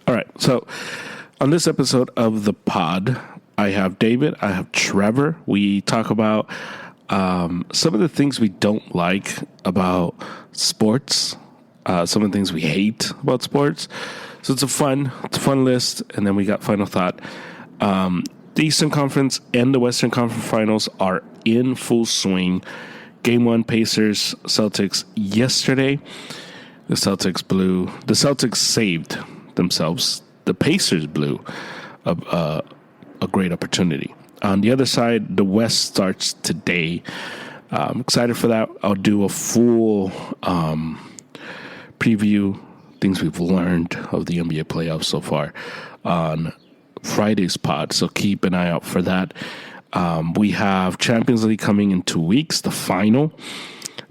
All right. So on this episode of the pod, I have David, I have Trevor. We talk about some of the things we don't like about sports, some of the things we hate about sports. So it's a fun list. And then we got final thought. The Eastern Conference and the Western Conference Finals are in full swing. Game 1, Pacers, Celtics yesterday. The Celtics saved themselves. The Pacers blew a great opportunity. On the other side, the West starts today. I'm excited for that. I'll do a full preview, things we've learned of the NBA playoffs so far on Friday's pod, so keep an eye out for that. We have Champions League coming in 2 weeks, the final.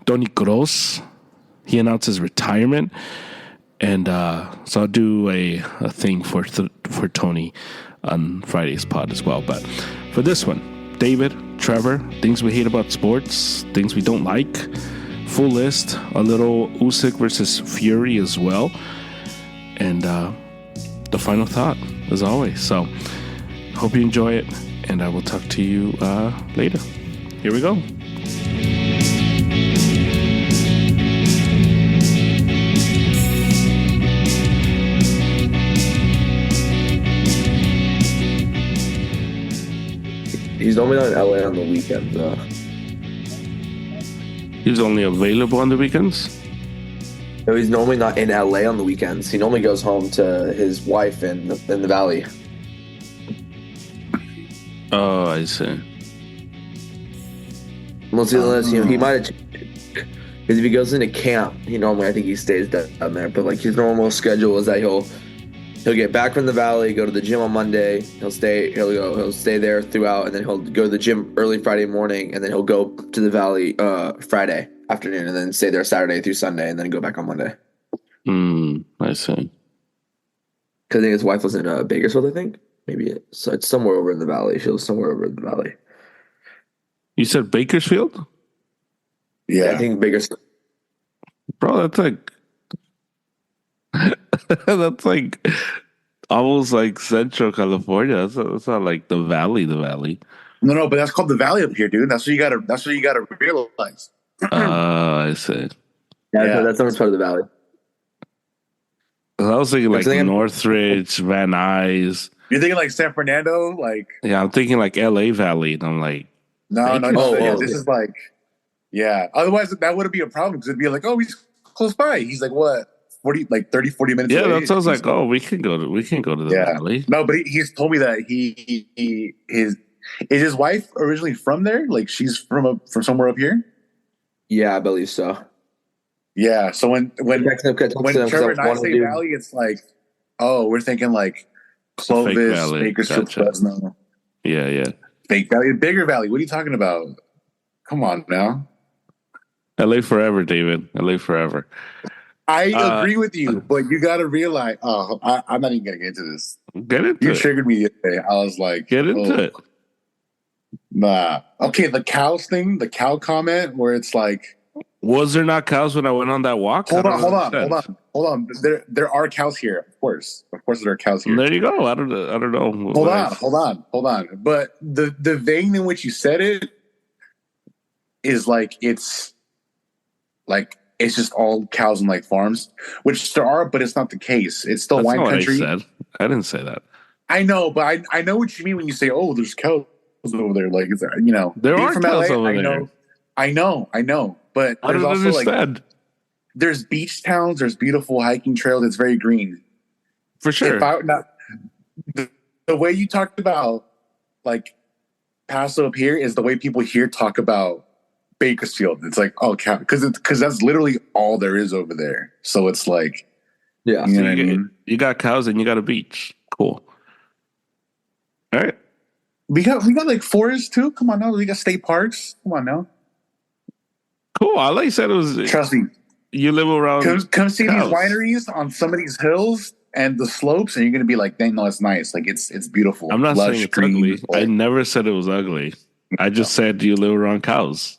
Toni Kroos, he announced his retirement, and so I'll do a thing for Tony on Friday's pod as well. But for this one, David, Trevor, things we hate about sports, things we don't like, full list, a little Usyk versus Fury as well, and the final thought, as always. So hope you enjoy it, and I will talk to you later. Here we go. He's normally not in LA on the weekends. He's only available on the weekends? No, he's normally not in LA on the weekends. He normally goes home to his wife in the Valley. Oh, I see. Unless he might have. Because if he goes into camp, I think he stays down there. But like his normal schedule is that he'll get back from the Valley, go to the gym on Monday. He'll stay there throughout, and then he'll go to the gym early Friday morning, and then he'll go to the Valley Friday afternoon, and then stay there Saturday through Sunday, and then go back on Monday. I see. Because I think his wife was in Bakersfield, I think. Maybe it's somewhere over in the Valley. She was somewhere over in the Valley. You said Bakersfield? Yeah, I think Bakersfield. Bro, that's like... that's like almost like Central California. That's not like the Valley. No, but that's called the Valley up here, dude. That's what you gotta realize. I see. Yeah, that's not part of the Valley. I was thinking like Northridge, Van Nuys. You're thinking like San Fernando, like yeah. I'm thinking like LA Valley, and I'm like, no. This is like, yeah. Otherwise, that wouldn't be a problem because it'd be like, oh, he's close by. He's like what? 40 minutes yeah, away. That sounds like, oh, we can go to the Valley. No, but he's told me that is his wife originally from there? Like she's from somewhere up here? Yeah, I believe so. Yeah, so when Trevor and I say Valley, it's like, oh, we're thinking like Clovis, Bakersfield, Fresno. Yeah. Fake Valley, bigger Valley. What are you talking about? Come on now. LA forever, David. LA forever. I agree with you, but you got to realize. Oh, I'm not even gonna get into this. Get into it. You triggered me yesterday. I was like, get into it. Nah. Okay, the cows thing, the cow comment, where it's like, was there not cows when I went on that walk? Hold on. There are cows here, of course there are cows here. There you go. I don't know. Hold on. But the vein in which you said it is like it's just all cows and like farms, which there are, but it's not the case. It's still wine country. I didn't say that. I know, but I know what you mean when you say, "Oh, there's cows over there." Like, there are cows over there. I know, but there's also like there's beach towns, there's beautiful hiking trails. It's very green, for sure. The way you talked about like Paso up here is the way people here talk about Bakersfield. It's like, oh, because that's literally all there is over there. So it's like, yeah, you know what I mean? You got cows and you got a beach. Cool. All right. We got like forests too. Come on now. We got state parks. Come on now. Cool. I like said it was. Trust me. You live around. Come see these wineries on some of these hills and the slopes, and you're gonna be like, dang, no, it's nice. Like it's beautiful. I'm not saying it's ugly. I never said it was ugly. I just said you live around cows.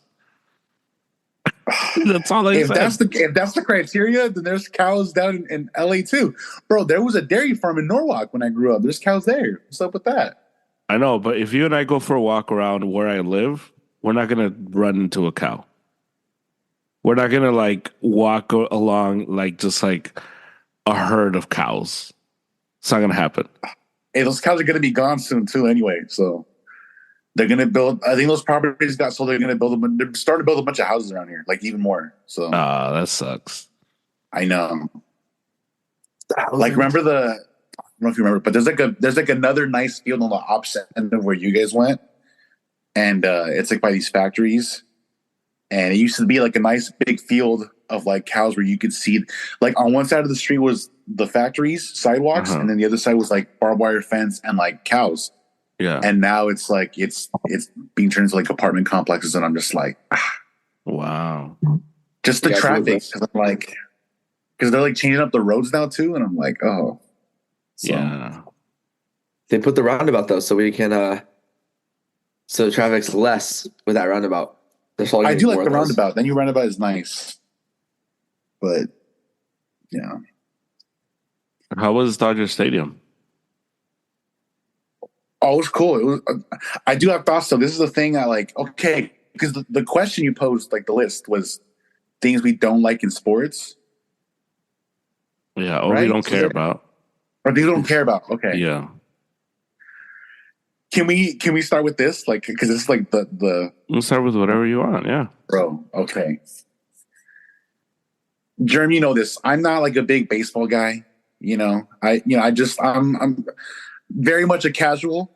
That's all I If said. that's the criteria, then there's cows down in LA too, bro. There was a dairy farm in Norwalk when I grew up. There's cows there. What's up with that? I know, but if you and I go for a walk around where I live, we're not gonna run into a cow. We're not gonna like walk along like just like a herd of cows. It's not gonna happen. Hey, those cows are gonna be gone soon too, anyway. So they're gonna build. I think those properties got sold. They're gonna build them. They're starting to build a bunch of houses around here, like even more. So That sucks. I know. Like, remember I don't know if you remember, but there's like another nice field on the opposite end of where you guys went, and it's like by these factories, and it used to be like a nice big field of like cows where you could see, like on one side of the street was the factories sidewalks, and then the other side was like barbed wire fence and like cows. Yeah. And now it's like it's being turned into like apartment complexes, and I'm just like, wow. Just the traffic, because I'm like, because they're like changing up the roads now too, and I'm like, oh. So. Yeah. They put the roundabout though, so we can so the traffic's less with that roundabout. I do like the roundabout. The new roundabout is nice. But yeah. How was Dodger Stadium? Oh, it was cool. It was. I do have thoughts though. This is the thing I like. Okay, because the question you posed, like the list, was things we don't like in sports. Yeah, or we don't care about. Or things we don't care about. Okay. Yeah. Can we start with this? Like, because this is like the. We'll start with whatever you want. Yeah. Bro. Okay. Jeremy, you know this. I'm not like a big baseball guy. I'm very much a casual.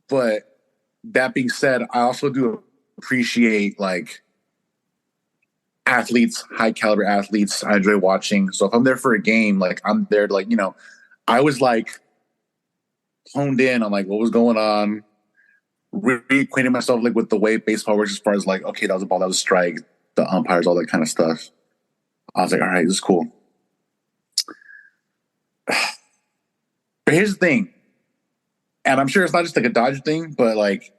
But that being said, I also do appreciate like athletes, high caliber athletes. I enjoy watching. So if I'm there for a game, like I'm there to like, I was like honed in on like what was going on, reacquainting myself like with the way baseball works as far as like, okay, that was a ball, that was a strike, the umpires, all that kind of stuff. I was like, all right, this is cool. But here's the thing, and I'm sure it's not just like a Dodger thing, but like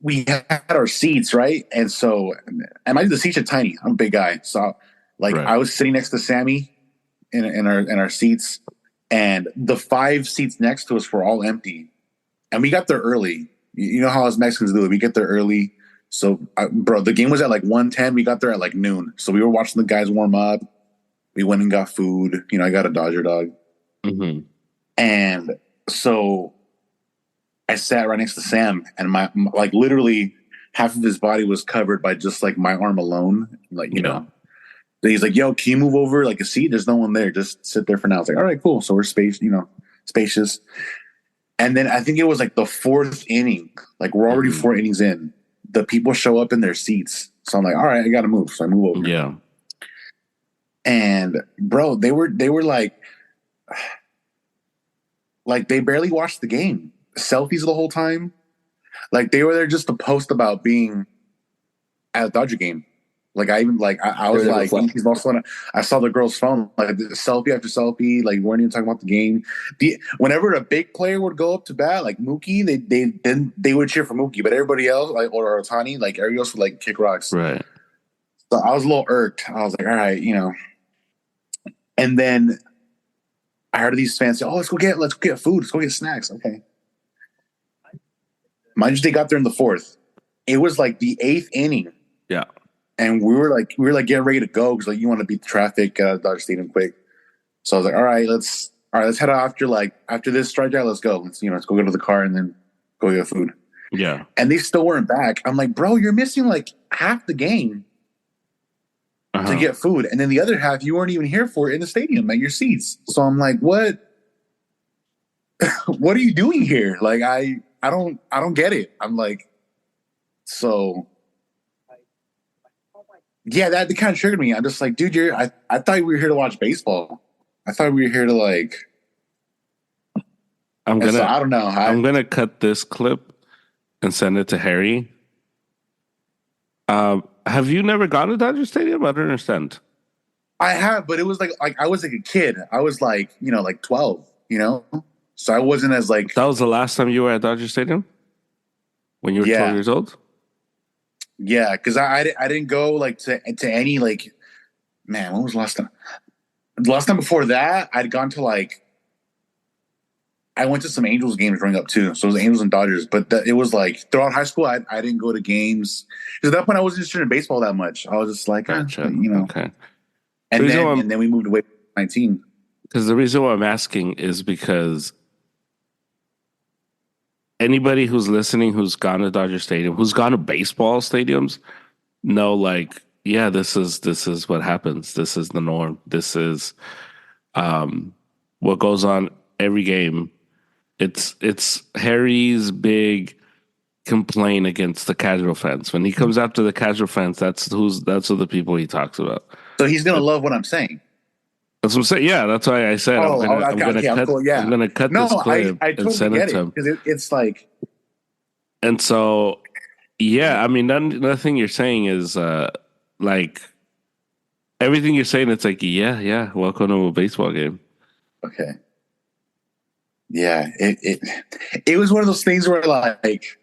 we had our seats, right? And so, and the seats are tiny. I'm a big guy, so like I was sitting next to Sammy in our seats, and the 5 seats next to us were all empty, and we got there early. You know how us Mexicans do it. We get there early. So, bro, the game was at like 1:10. We got there at like noon. So we were watching the guys warm up. We went and got food. I got a Dodger dog. And so I sat right next to Sam, and my like literally half of his body was covered by just like my arm alone. Like, he's like, yo, can you move over like a seat? There's no one there. Just sit there for now. I was like, all right, cool. So we're spacious. And then I think it was like the 4th inning. Like we're already 4 innings in. The people show up in their seats. So I'm like, all right, I got to move. So I move over. Yeah. And bro, they were like they barely watched the game. Selfies the whole time. Like they were there just to post about being at a Dodger game. Like I even like I was like, he's also I saw the girl's phone, like selfie after selfie, like weren't even talking about the game. Whenever a big player would go up to bat, like Mookie, they would cheer for Mookie, but everybody else, like or Ohtani, like everybody else would like kick rocks. Right. So I was a little irked. I was like, all right, And then I heard these fans say, "Oh, let's go get food. Let's go get snacks." Okay. Mind you, they got there in the 4th. It was like the 8th inning. Yeah. And we were like getting ready to go because like you want to beat the traffic, get out of Dodger Stadium quick. So I was like, all right, let's head out after this strikeout. Let's go. Let's go to the car and then go get food. Yeah. And they still weren't back. I'm like, bro, you're missing like half the game to get food, and then the other half you weren't even here for in the stadium at your seats. So I'm like, what? What are you doing here? Like I don't get it. I'm like, so. Yeah, that kind of triggered me. I'm just like, dude, I thought we were here to watch baseball. I thought we were here to like. I don't know. I'm gonna cut this clip and send it to Harry. Have you never gone to Dodger Stadium? I don't understand. I have, but it was like I was like a kid. I was like like 12. So I wasn't as like. That was the last time you were at Dodger Stadium. When you were 12 years old. Yeah, because I didn't go like to any like, man, when was the last time? The last time before that, I'd gone to like, I went to some Angels games growing up too. So it was Angels and Dodgers, but it was like throughout high school, I didn't go to games because at that point I wasn't interested in baseball that much. I was just like, Gotcha. you know. Okay. And then we moved away from 19. Because the reason why I'm asking is because anybody who's listening who's gone to Dodger Stadium, who's gone to baseball stadiums, know like, yeah, this is what happens. This is the norm. This is what goes on every game. It's Harry's big complaint against the casual fans. When he comes after the casual fans, that's who the people he talks about. So he's gonna love what I'm saying. That's what I'm saying. Yeah, that's why I said I'm gonna cut No, this clip I and totally send it get to it him. because it's like, And so, yeah, I mean, another thing you're saying is like everything you're saying. It's like, yeah, welcome to a baseball game. okay, yeah, it was one of those things where like,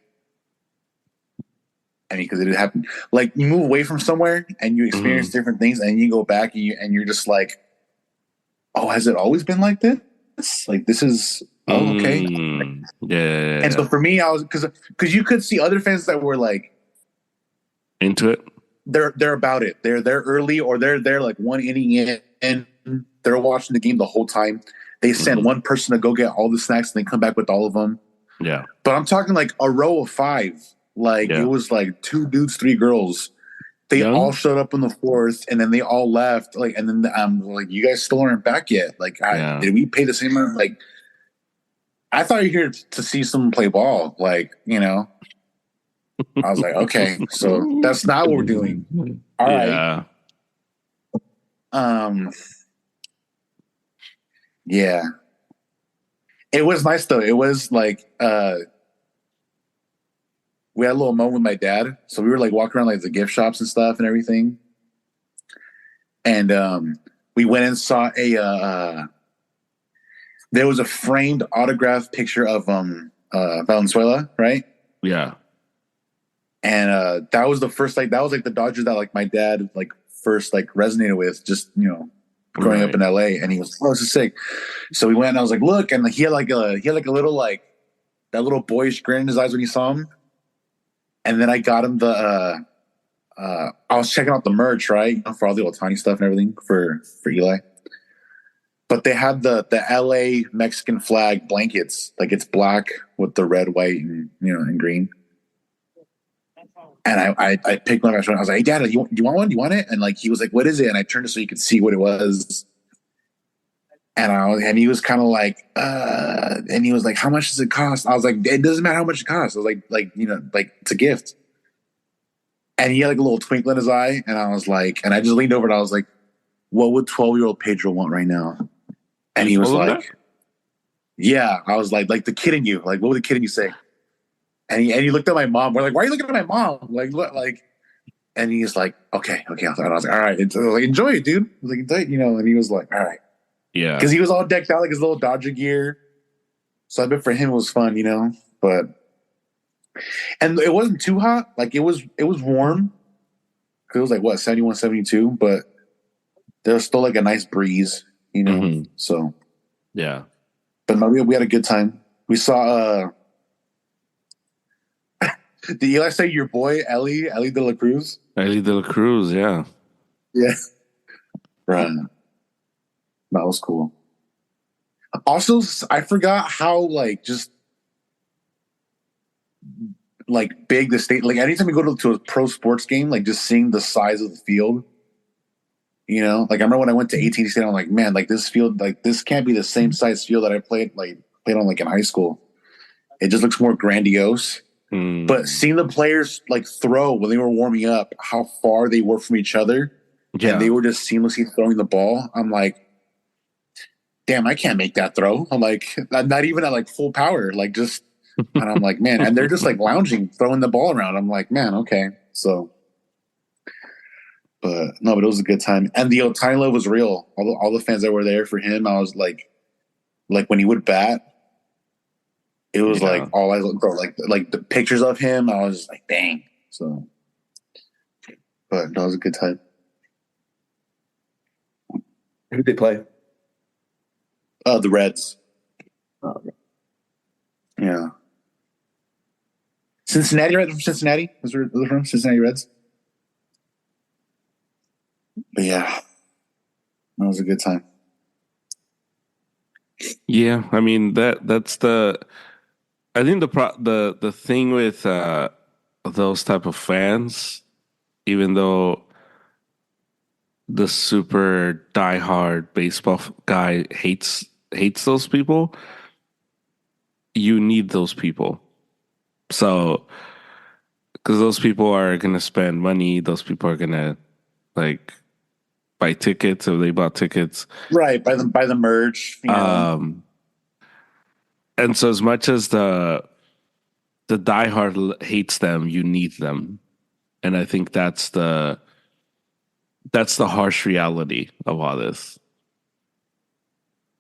I mean, because it happened. Like you move away from somewhere and you experience different things, and you go back and you're just like, oh, has it always been like this? Like this is okay. Yeah. And so for me, I was because you could see other fans that were like into it. They're about it. They're early or they're like one inning in and they're watching the game the whole time. They send one person to go get all the snacks and they come back with all of them. Yeah. But I'm talking like a row of 5. Like it was like 2 dudes, 3 girls. They all showed up in the 4th and then they all left. Like, and then I'm like, you guys still aren't back yet. Like, did we pay the same amount? Like, I thought you were here to see someone play ball. Like, you know, I was like, okay, so that's not what we're doing. All right. Yeah. It was nice though. It was like we had a little moment with my dad. So we were like walking around like the gift shops and stuff and everything. And we went and saw there was a framed autographed picture of Valenzuela, right? Yeah. And that was the first that was like the Dodgers that like my dad like first like resonated with, just growing up in LA, and he was, oh, this is sick. So we went and I was like, look, and he had like a little like that little boyish grin in his eyes when he saw him. And then I got him the I was checking out the merch, right? For all the Otani stuff and everything for Eli. But they had the LA Mexican flag blankets, like it's black with the red, white, and and green. And I picked one. I was like, "Hey, Dad, do you want one? Do you want it?" And like he was like, "What is it?" And I turned it so you could see what it was. And he was kind of like, and he was like, "How much does it cost?" I was like, "It doesn't matter how much it costs." I was like it's a gift. And he had like a little twinkle in his eye, and I was like, and I just leaned over and I was like, "What would 12-year-old Pedro want right now?" And he was like, "Yeah." I was like the kid in you, like, what would the kid in you say? And he looked at my mom. We're like, "Why are you looking at my mom?" Like, and he's like, "Okay." And I was like, "All right." I was like, "Enjoy it, dude." I was like, "Enjoy it," And he was like, "All right." Yeah. Because he was all decked out like his little Dodger gear. So I bet for him it was fun, But and it wasn't too hot. Like it was warm. It was like what, 71, 72, but there was still like a nice breeze, So yeah. But no, we had a good time. We saw did Eli say your boy Ellie De La Cruz? Ellie De La Cruz, yeah. Yeah. Right. That was cool. Also, I forgot how like just like big the state. Like anytime you go to a pro sports game, like just seeing the size of the field. Like I remember when I went to AT&T Stadium, I'm like, man, like this field, like this can't be the same size field that I played on like in high school. It just looks more grandiose. But seeing the players like throw when they were warming up, how far they were from each other, and they were just seamlessly throwing the ball. I'm like, damn, I can't make that throw. I'm like, not even at like full power, like just, and I'm like, man, and they're just like lounging, throwing the ball around. I'm like, man, okay, so. But no, but it was a good time, and the Otani love was real. All the fans that were there for him, I was like when he would bat. It was like all I looked for, like the pictures of him. I was like, dang. So But that was a good time. Who'd they play? The Reds. Oh, okay. Yeah. Cincinnati, right? From Cincinnati? Those are from Cincinnati Reds. But yeah, that was a good time. Yeah, I mean that's the. I think the thing with those type of fans, even though the super diehard baseball guy hates those people, you need those people. So, because those people are gonna spend money, those people are gonna like buy tickets if they bought tickets. Right, by the merge, you know. And so as much as the diehard hates them, you need them, and I think that's the harsh reality of all this.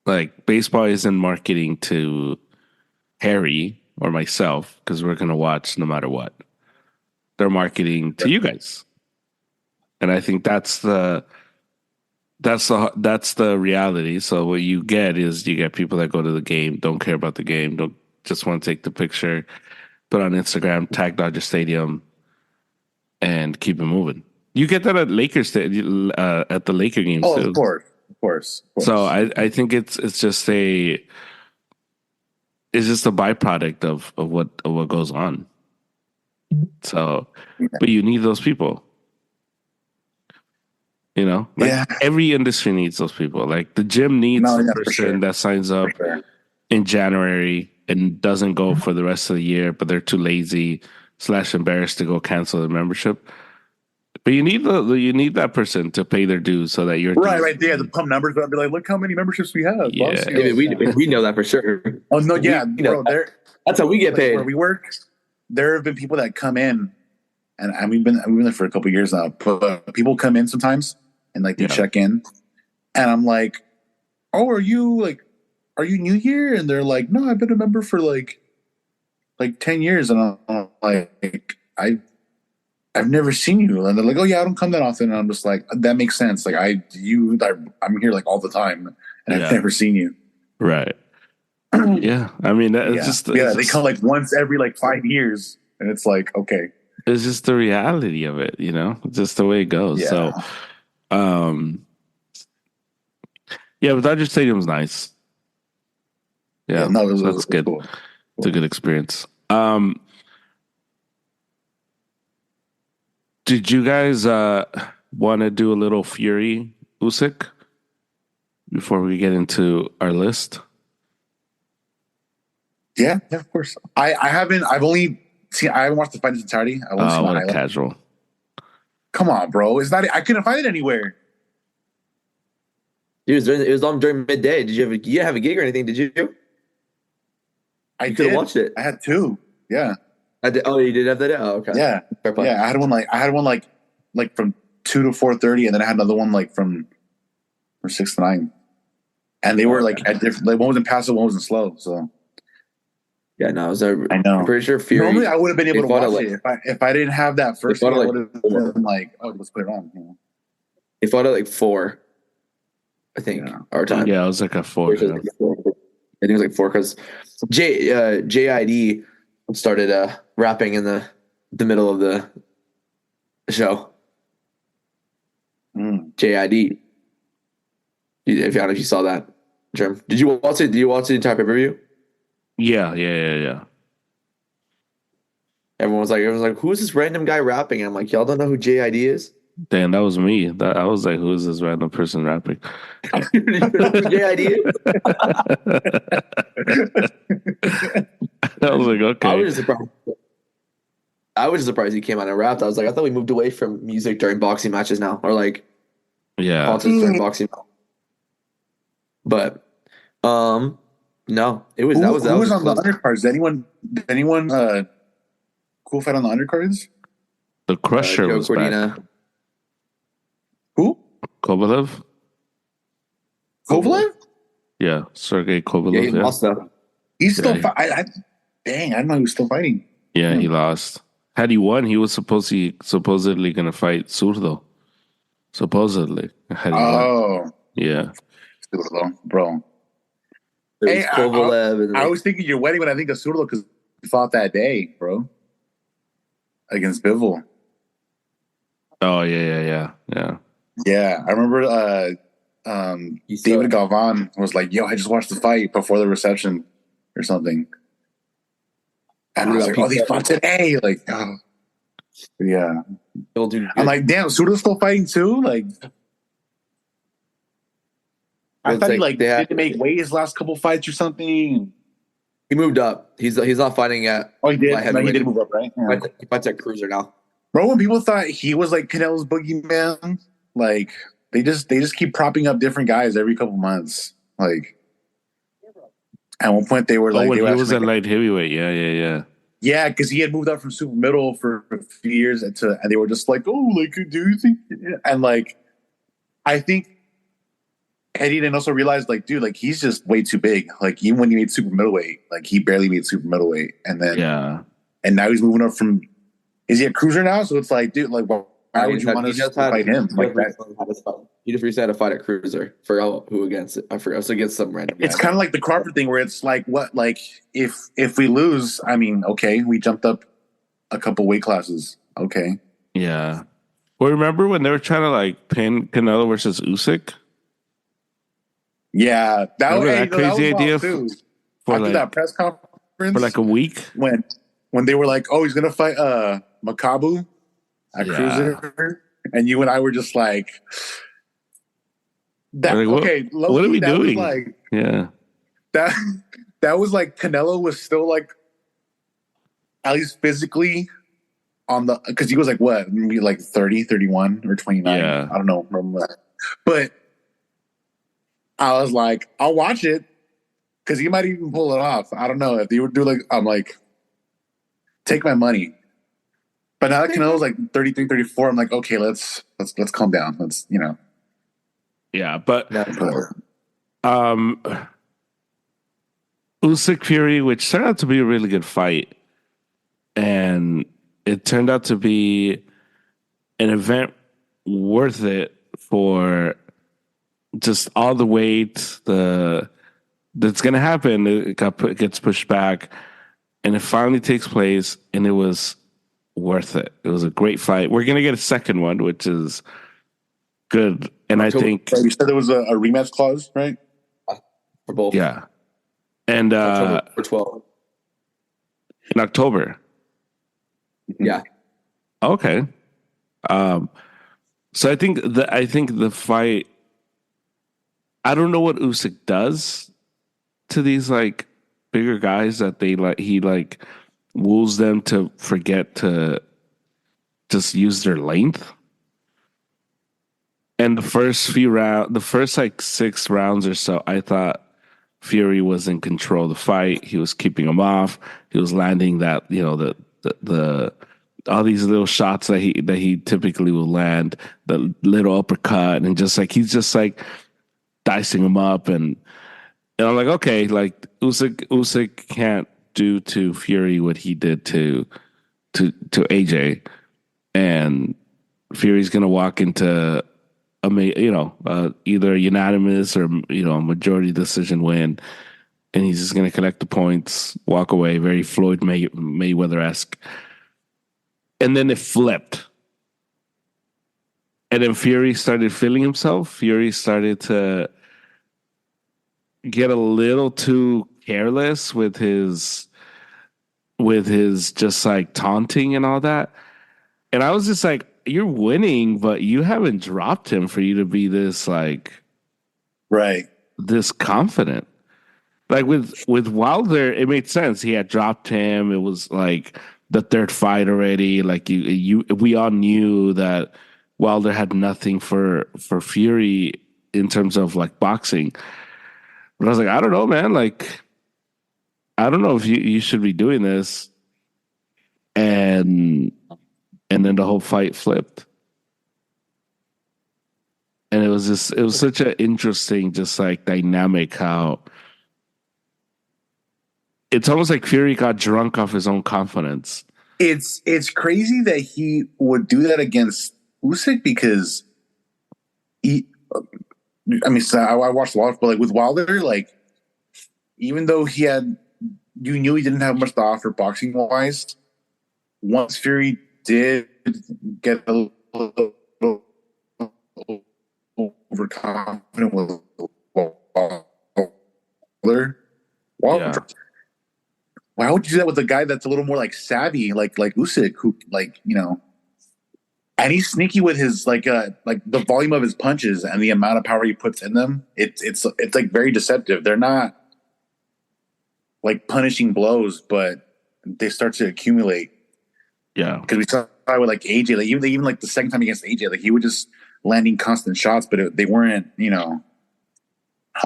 Like baseball isn't marketing to Harry or myself because we're gonna watch no matter what. They're marketing to you guys, and I think that's the reality. So what you get is you get people that go to the game, don't care about the game, don't just want to take the picture, put on Instagram, tag Dodger Stadium, and keep it moving. You get that at at the Laker games Oh, too. of course. So I think it's just a byproduct of what goes on. So, but you need those people. You know, like every industry needs those people. Like the gym needs a person that signs up in January and doesn't go for the rest of the year, but they're too lazy / embarrassed to go cancel their membership. But you need that person to pay their dues so that you're right there. The pump numbers, but I'd be like, look how many memberships we have. Yeah, we know that for sure. Oh no, yeah, bro. That's how we get paid. Where we work, there have been people that come in, and we've been there for a couple of years now. But people come in sometimes and like they check in, and I'm like, oh, are you new here? And they're like, no, I've been a member for like 10 years, and I'm like, I've never seen you. And they're like, oh yeah, I don't come that often. And I'm just like, that makes sense. Like I'm here like all the time and I've never seen you. Right. Yeah. I mean, it's just, they come like once every like 5 years and it's like, okay. It's just the reality of it, you know, it's just the way it goes. Yeah. So, but Dodger Stadium's nice. Yeah. No, that's good. Cool. It's a good experience. Did you guys want to do a little Fury Usyk before we get into our list? Yeah, of course. I haven't watched the fight in its entirety. I only seen the highlight. Casual. Come on, bro. I couldn't find it anywhere. Dude, it was on during midday. Did you have a gig or anything? Did you? I could have watched it. I had two. Yeah. I did. Oh, you did have that? Oh, okay. Yeah. Yeah. I had one like from 2 to 4:30, and then I had another one like from 6 to 9. And they were like at different. Like one was in passive, one was in slow. So. Yeah, no, I know. I'm pretty sure Fury. Normally, I would have been able to watch it if I didn't have that first. I would have been like, oh, let's put it on. You know? They fought at like 4, I think, our time. Yeah, it was like a 4. I think it was like 4 because JID started rapping in the middle of the show. JID. If you saw that, Germ. Did you watch it? Did you watch the entire pay-per-view? Yeah. Everyone was like, who is this random guy rapping? And I'm like, y'all don't know who JID is? Damn, that was me. I was like, who is this random person rapping? JID is? I was like, okay. I was surprised he came out and rapped. I was like, I thought we moved away from music during boxing matches now, or like concerts during boxing. But no, it was who was on the undercards? Did anyone cool fight on the undercards? The Crusher was back. Who? Kovalev? Yeah, Sergey Kovalev. Yeah, he lost though. He's still dang, I didn't know he was still fighting. Yeah, he lost. Had he won, he was supposedly going to fight Zurdo. Supposedly, had he won. Oh, Yeah. bro. There's Hey, Kovalev and I was thinking your wedding when I think of Surlo because you fought that day, bro, against Bivol. Oh yeah. Yeah, I remember. David Galvan was like, "Yo, I just watched the fight before the reception or something," and I was like, "Oh, they fought today!" Like, oh, yeah. I'm like, "Damn, Surlo's still fighting too!" Like, I thought he like didn't make weight his last couple fights or something. He moved up. He's not fighting at. Oh, he did. No, he did move up, right? Yeah. He fights at cruiser now. Bro, when people thought he was like Canelo's boogeyman, like they just keep propping up different guys every couple months. Like at one point they were like, when he was at light heavyweight, yeah. Yeah, because he had moved up from super middle for a few years, and they were just like, "Oh, like, do you think?" And like, I think Eddie then also realized, like, dude, like he's just way too big. Like even when he made super middleweight, like he barely made super middleweight, and then and now he's moving up from. Is he a cruiser now? So it's like, dude, like, why would you want to fight him? Like that? He just recently had a fight at cruiser. Forgot who against it. I forgot. It was against some random guy. It's kind of like the Crawford thing, where it's like, what, like if we lose, I mean, okay, we jumped up a couple weight classes. Okay. Yeah. Well, remember when they were trying to like pin Canelo versus Usyk? Yeah, that crazy idea too. For after like, that press conference for like a week when they were like, "Oh, he's gonna fight Makabu at cruiser," and you and I were just like, "That like, okay? What are we doing?" Like, yeah, that was like Canelo was still like at least physically on the because he was like what maybe like 30, 31 or 29. Yeah. I don't know, but I was like, I'll watch it because he might even pull it off. I don't know if they would do like I'm like, take my money. But now that Canelo's like 33, 34, I'm like, okay, let's calm down. Let's yeah, but Usyk Fury, which turned out to be a really good fight, and it turned out to be an event worth it for just all the weight that's going to happen. It gets pushed back, and it finally takes place, and it was worth it. It was a great fight. We're going to get a second one, which is good. And I think you said there was a rematch clause, right? For both. Yeah. And for 12 in October. Yeah. Okay. So I think the fight, I don't know what Usyk does to these like bigger guys that he woos them to forget to just use their length. And the first like 6 rounds or so, I thought Fury was in control of the fight. He was keeping him off. He was landing that, the all these little shots that he typically will land, the little uppercut, and just like he's just like dicing him up, and I'm like, okay, like Usyk can't do to Fury what he did to AJ, and Fury's gonna walk into either a unanimous or a majority decision win, and he's just gonna collect the points, walk away, very Floyd Mayweather-esque. And then it flipped. And then Fury started feeling himself. Fury started to get a little too careless with his just like taunting and all that. And I was just like, you're winning, but you haven't dropped him for you to be this like this confident. Like with Wilder, it made sense. He had dropped him. It was like the third fight already. Like we all knew that Wilder had nothing for Fury in terms of like boxing. But I was like, I don't know, man. Like, I don't know if you should be doing this. And then the whole fight flipped. And it was such an interesting, just like dynamic how it's almost like Fury got drunk off his own confidence. It's crazy that he would do that against Usyk because he. I mean, so I watched a lot, but like with Wilder, like even though you knew he didn't have much to offer boxing wise. Once Fury did get a little overconfident with Wilder, Yeah. why would you do that with a guy that's a little more like savvy, like Usyk, who and he's sneaky with his like the volume of his punches and the amount of power he puts in them. It's like very deceptive. They're not like punishing blows, but they start to accumulate. Yeah. Because we saw with like AJ, like even like the second time against AJ, like he was just landing constant shots, but they weren't,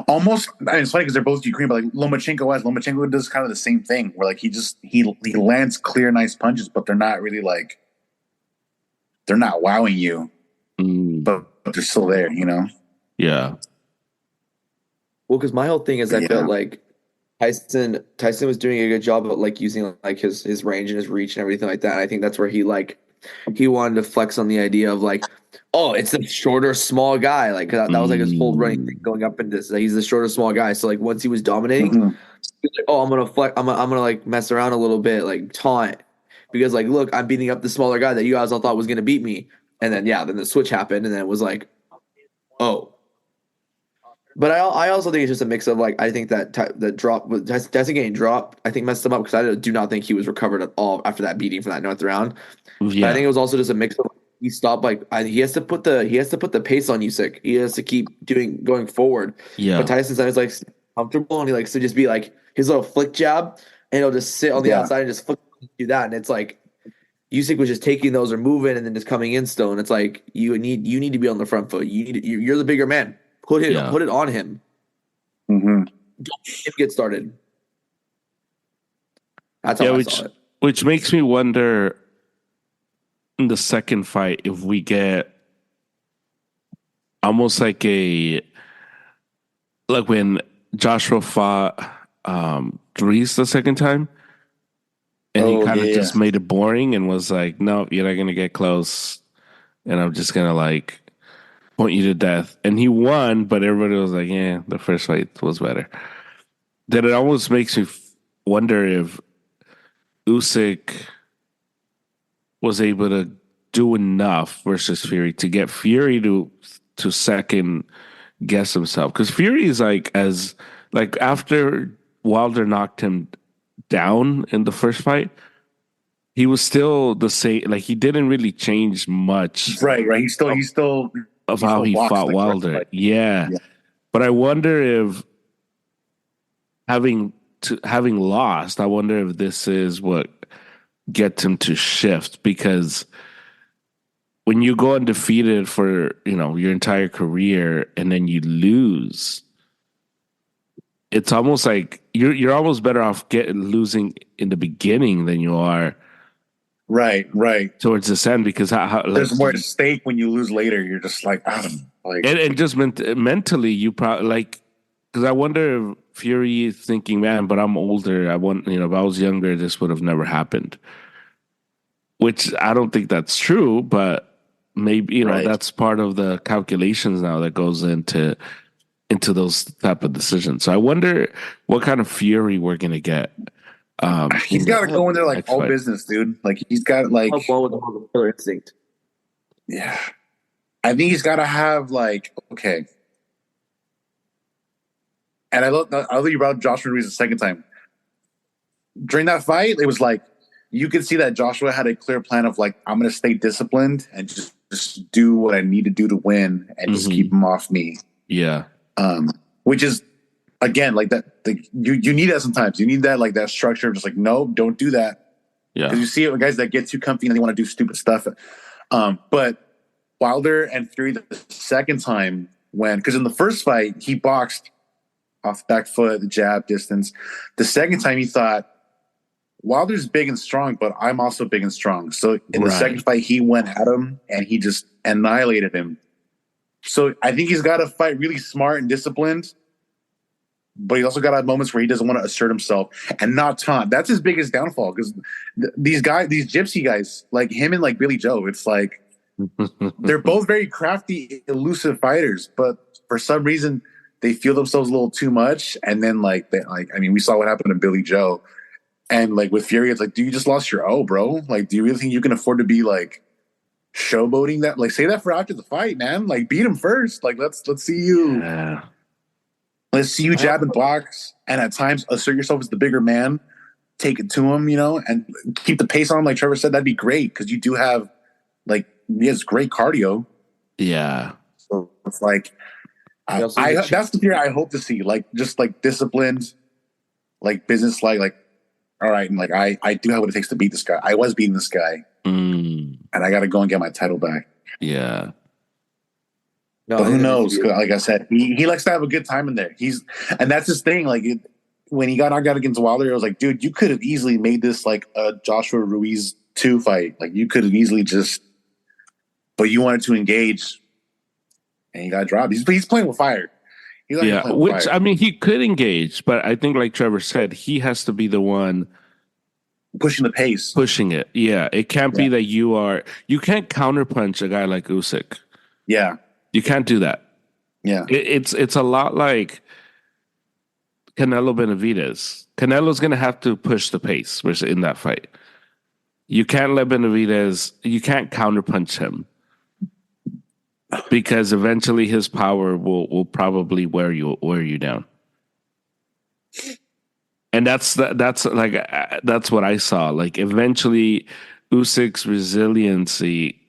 almost. I mean, it's funny because they're both Ukrainian, but like Lomachenko does kind of the same thing, where like he lands clear, nice punches, but they're not really like they're not wowing you, but they're still there, Yeah. Well, because my whole thing is I felt like Tyson was doing a good job of like using like his range and his reach and everything like that. And I think that's where he wanted to flex on the idea of like, oh, it's a shorter, small guy. Like that was like his whole running thing going up into this. Like, he's the shorter, small guy. So like once he was dominating, he was like, oh, I'm gonna flex. I'm gonna like mess around a little bit, like taunt, because like look, I'm beating up the smaller guy that you guys all thought was gonna beat me. And then then the switch happened, and then it was like, oh. But I also think it's just a mix of like I think that the drop with Tyson getting dropped I think messed him up because I do not think he was recovered at all after that beating from that 9th round. Yeah. But I think it was also just a mix of he stopped he has to put the pace on Usyk. He has to keep going forward. Yeah. But Tyson's is like comfortable and he likes to just be like his little flick jab and he'll just sit on the outside and just flick do that and it's like Usyk was just taking those or moving and then just coming in still and it's like you need to be on the front foot. You're the bigger man. Put it on him. Don't let him get started. That's how I saw it. Which makes me wonder in the second fight if we get almost like when Joshua fought Dries the second time, and he kind of just made it boring and was like, "No, you're not gonna get close," and I'm just gonna like point you to death. And he won, but everybody was like, yeah, the first fight was better. Then it almost makes me wonder if Usyk was able to do enough versus Fury to get Fury to second guess himself. Because Fury is like after Wilder knocked him down in the first fight, he was still the same. Like he didn't really change much. Right. He's still of how he fought Wilder. Yeah. But I wonder if having lost, I wonder if this is what gets him to shift, because when you go undefeated for, your entire career and then you lose, it's almost like you're almost better off losing in the beginning than you are Right. towards this end, because there's more at stake when you lose later. You're just like, I don't know. Like, and just mentally, you probably like, because I wonder if Fury is thinking, man, but I'm older. I want, if I was younger, this would have never happened. Which I don't think that's true, but maybe that's part of the calculations now that goes into those type of decisions. So I wonder what kind of Fury we're gonna get. He's got to go in there like all business, dude. Like he's got like with the killer instinct. Yeah, I think he's got to have like okay. And I love you brought up Joshua Ruiz the second time. During that fight, it was like you could see that Joshua had a clear plan of like I'm going to stay disciplined and just do what I need to do to win and just keep him off me. Yeah. Which is. Again, like that, you need that sometimes. You need that, like that structure of just like, no, don't do that. Yeah. Because you see it with guys that get too comfy and they want to do stupid stuff. But Wilder and Fury the second time because in the first fight, he boxed off the back foot, the jab distance. The second time he thought, Wilder's big and strong, but I'm also big and strong. So in the second fight, he went at him and he just annihilated him. So I think he's got to fight really smart and disciplined. but he's also got moments where he doesn't want to assert himself and not taunt. That's his biggest downfall because these gypsy guys, like him and like Billy Joe, it's like they're both very crafty, elusive fighters, but for some reason they feel themselves a little too much. And then we saw what happened to Billy Joe. And like with Fury, it's like, dude, you just lost your O, bro. Like, do you really think you can afford to be like showboating that? Like, say that for after the fight, man. Like, beat him first. Like, let's see you. Yeah. Let's see you jab and blocks, and at times assert yourself as the bigger man. Take it to him, and keep the pace on him. Like Trevor said, that'd be great because you do have he has great cardio. Yeah. So it's like that's the fear I hope to see. Like just like disciplined, like business like all right, and like I do have what it takes to beat this guy. I was beating this guy, and I got to go and get my title back. Yeah. No, but who knows? Like I said, he likes to have a good time in there. And that's his thing. Like when he got knocked out against Wilder, I was like, dude, you could have easily made this like a Joshua Ruiz 2 fight. Like you could have easily but you wanted to engage, and he got dropped. He's playing with fire. Which I mean, he could engage, but I think, like Trevor said, he has to be the one pushing the pace, pushing it. Yeah, it can't be that you can't counterpunch a guy like Usyk. Yeah, you can't do that. Yeah, it's a lot like Canelo Benavidez. Canelo's gonna have to push the pace in that fight. You can't let Benavidez. You can't counterpunch him, because eventually his power will probably wear you down. And that's what I saw. Like eventually Usyk's resiliency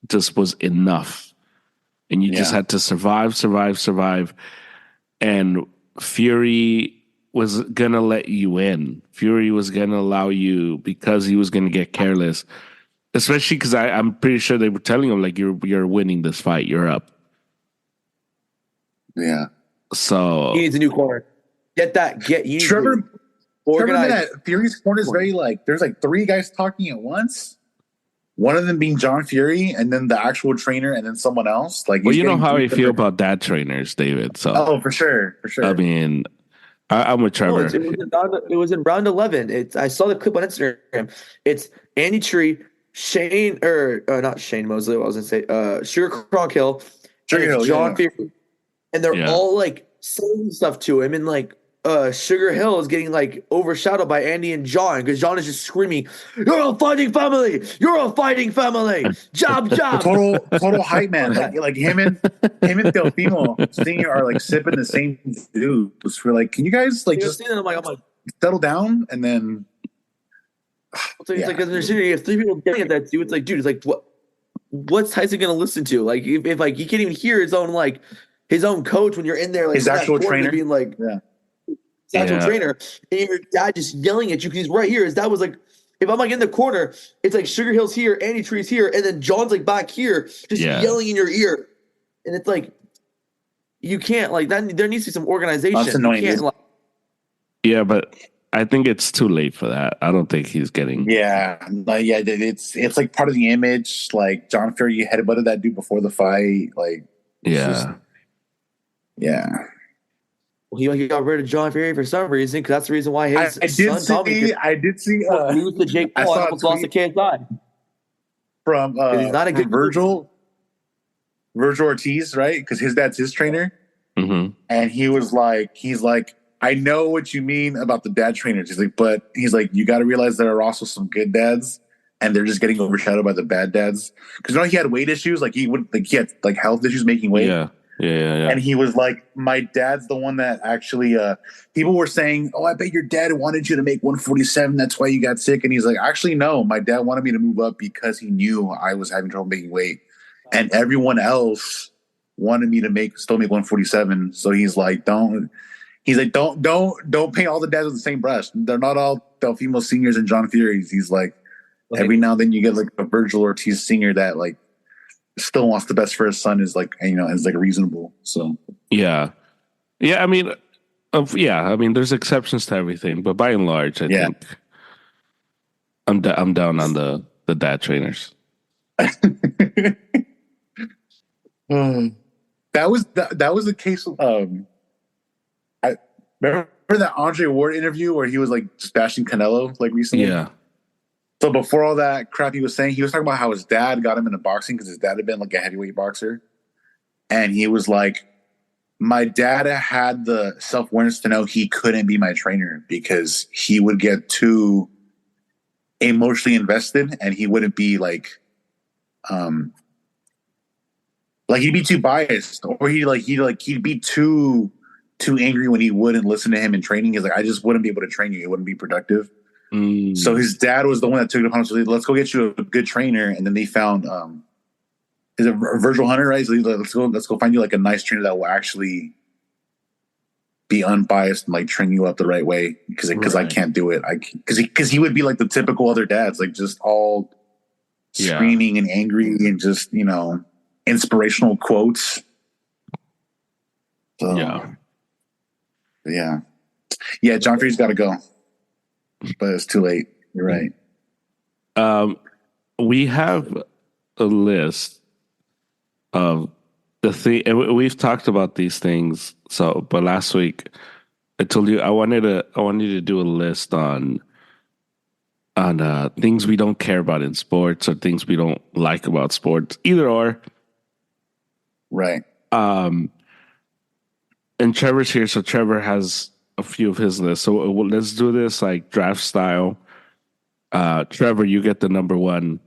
just was enough. And you just had to survive. And Fury was going to let you in. Fury was going to allow you because he was going to get careless. Especially because I'm pretty sure they were telling him, like, you're winning this fight. You're up. Yeah. So he needs a new corner. Trevor that Fury's corner is very there's 3 guys talking at once. One of them being John Fury, and then the actual trainer, and then someone else. Like, well, you know how I feel about that trainers, David. So for sure. I mean, I'm with Trevor. It was in round 11. I saw the clip on Instagram. It's Andy Tree, Shane, not Shane Mosley. I was gonna say Sugar Kronk Hill, John Fury, and they're all saying stuff to him, and Sugar Hill is getting overshadowed by Andy and John because John is just screaming, "You're a fighting family! You're a fighting family! Job!" Total hype man. Like him and Teofimo Senior are sipping the same dudes. We're like, can you guys just I'm like, settle down? And then because there's 3 people getting at that dude. It's like, dude, it's like what's Tyson gonna listen to? Like if he can't even hear his own coach when you're in there, his actual trainer being actual trainer, and your dad just yelling at you because he's right here. His dad was like, if I'm in the corner, it's Sugar Hill's here, Andy Tree's here, and then John's back here, just yelling in your ear, and it's you can't that. There needs to be some organization. That's annoying. Yeah, but I think it's too late for that. I don't think he's getting. It's part of the image. Like John Fury headbutted that dude before the fight. Well, he got rid of John Fury for some reason, because that's the reason why his son Tommy lose to Jake Paul and almost lost to KSI. From he's not a good Virgil Ortiz, right? Because his dad's his trainer, and he's like, I know what you mean about the dad trainers. He's like, you got to realize there are also some good dads, and they're just getting overshadowed by the bad dads. Because he had weight issues, he had health issues making weight. Yeah. And he was like, my dad's the one that actually, people were saying, oh, I bet your dad wanted you to make 147. That's why you got sick. And he's like, actually, no, my dad wanted me to move up because he knew I was having trouble making weight. And everyone else wanted me to still make 147. So he's like, don't paint all the dads with the same brush. They're not all Teofimo Seniors and John Fury's. He's like, every now and then you get a Virgil Ortiz Senior that still wants the best for his son, is reasonable. So I mean there's exceptions to everything, but by and large I think I'm down on the dad trainers. That was the case. Remember that Andre Ward interview where he was like just bashing Canelo like recently? Yeah. So before all that crap he was saying, he was talking about how his dad got him into boxing because his dad had been like a heavyweight boxer. And he was like, my dad had the self-awareness to know he couldn't be my trainer because he would get too emotionally invested and he wouldn't be like he'd be too biased or he'd be too angry when he wouldn't listen to him in training. He's like, I just wouldn't be able to train you. It wouldn't be productive. So his dad was the one that took it upon him. So let's go get you a good trainer. And then they found is it Virgil Hunter, right? So let's go find you like a nice trainer that will actually be unbiased and like train you up the right way. Because I can't do it. Because he would be like the typical other dads, like just all screaming and angry and just, you know, inspirational quotes. So yeah, John Free's got to go, but it's too late. You're right. We have a list of the thing, and we've talked about these things. So, but last week I told you I wanted to do a list on things we don't care about in sports or things we don't like about sports, either or. Right. And Trevor's here, so Trevor has a few of his lists. So let's do this like draft style. Trevor, you get the number one.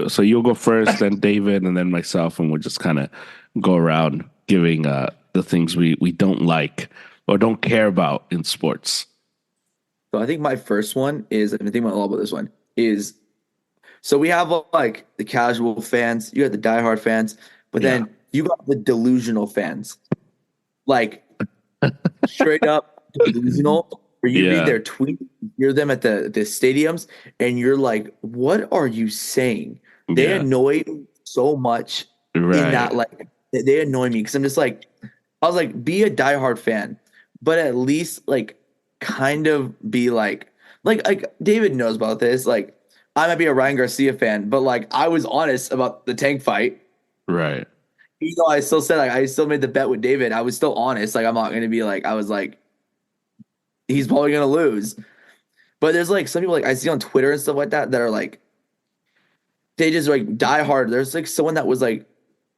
So you'll go first, then David, and then myself, and we'll just kind of go around giving the things we don't like or don't care about in sports. So I think my first one is, and I think all about this one is, so we have like the casual fans, you got the diehard fans, but then you got the delusional fans, like straight up delusional. Where you read their tweets, you hear them at the stadiums, and you're like, "What are you saying?" They annoy me so much in that, like, they annoy me because I'm just like, I was like, be a diehard fan, but at least like kind of be like David knows about this. Like, I might be a Ryan Garcia fan, but like I was honest about the Tank fight. Right. Even though I still said, like, I still made the bet with David, I was still honest. Like, I'm not gonna be like, I was like, he's probably gonna lose. But there's like some people like I see on Twitter and stuff like that are like, they just like die hard. There's like someone that was like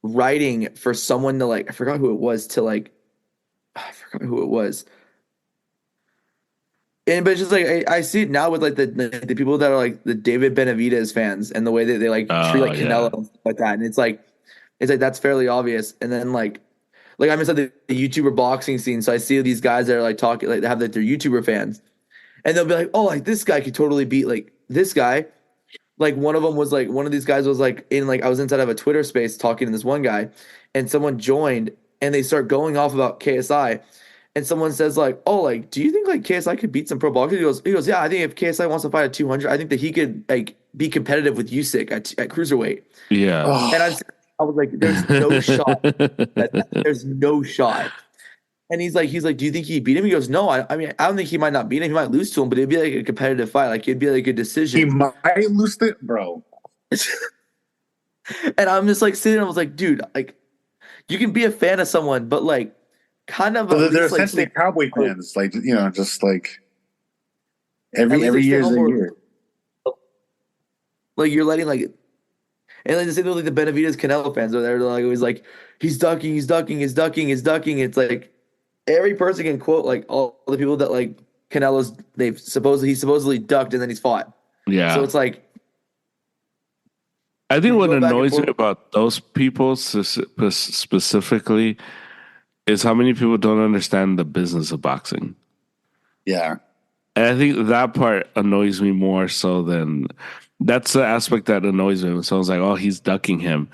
writing for someone to like, I forgot who it was, to like, I forgot who it was. And but it's just like I see it now with like the people that are like the David Benavidez fans and the way that they like treat like Canelo and stuff like that. And it's like that's fairly obvious. And then like I'm inside the YouTuber boxing scene, so I see these guys that are like talking, like they have like their YouTuber fans, and they'll be like, "Oh, like this guy could totally beat like this guy." Like one of them was like, one of these guys was like in like, I was inside of a Twitter space talking to this one guy, and someone joined and they start going off about KSI, and someone says like, "Oh, like do you think like KSI could beat some pro boxers?" He goes, "Yeah, I think if KSI wants to fight at 200, I think that he could like be competitive with Usyk at cruiserweight." Yeah. And I was like, there's no shot. There's no shot. And he's like, do you think he beat him? He goes, no, I mean, I don't think he might not beat him. He might lose to him, but it'd be like a competitive fight. Like it'd be like a decision. He might lose it, bro. And I'm just like sitting, I was like, dude, like you can be a fan of someone, but like kind of they're essentially like, Cowboy fans, like, you know, just like every year is a year. Like you're letting like, and like the same thing with like the Benavidez Canelo fans are there. They're like always like, he's ducking. It's like every person can quote like all the people that like Canelo's he supposedly ducked and then he's fought. Yeah. So it's like, I think what annoys me about those people specifically is how many people don't understand the business of boxing. Yeah. And I think that part annoys me more so than, that's the aspect that annoys me. When someone's like, oh, he's ducking him.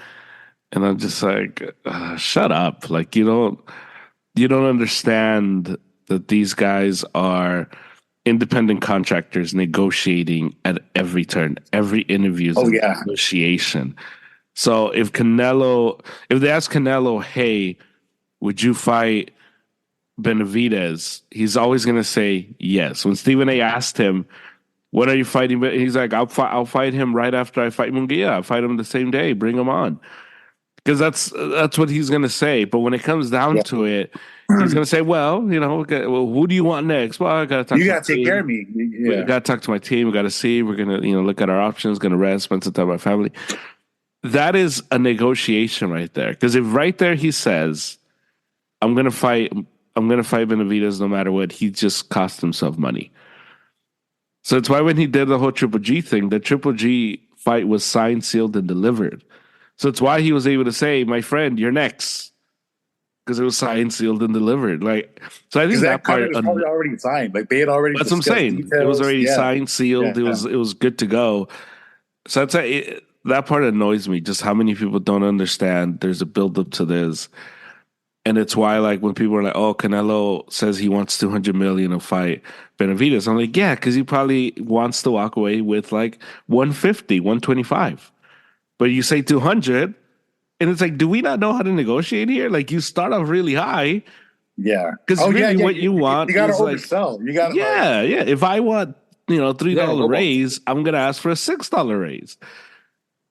And I'm just like, shut up. Like, you don't understand that these guys are independent contractors negotiating at every turn. Every interview is a negotiation. So if they ask Canelo, hey, would you fight Benavidez? He's always going to say yes. When Stephen A asked him, when are you fighting? He's like, I'll fight him right after I fight Munguia. I'll fight him the same day. Bring him on. Because that's what he's going to say. But when it comes down to it, He's gonna say, "Well, okay, well, who do you want next? Well, I gotta talk You to my gotta take care of team. me. We Yeah. gotta talk to my team. We gotta see. We're gonna, look at our options. Gonna rest, spend some time with my family." That is a negotiation right there. Because if right there he says, "I'm gonna fight. I'm gonna fight Benavidez no matter what," he just cost himself money. So it's why when he did the whole Triple G thing, the Triple G fight was signed, sealed, and delivered. So it's why he was able to say, "My friend, you're next," because it was signed, sealed, and delivered. Like, so I Because think that that part. contract was probably already signed. Like they had already That's what I'm discussed saying. It was details. already Yeah. signed, sealed. Yeah. It was good to go. So that part annoys me. Just how many people don't understand. There's a build up to this, and it's why like when people are like, "Oh, Canelo says he wants 200 million to fight Benavidez," I'm like, "Yeah, because he probably wants to walk away with like 150, 125." But you say 200, and it's like, do we not know how to negotiate here? Like you start off really high Yeah. because Oh yeah, really yeah. what you want You gotta is like, oversell. You gotta like yeah, yeah. If I want, Yeah, $3 lowball. raise, I'm gonna ask for a $6 raise.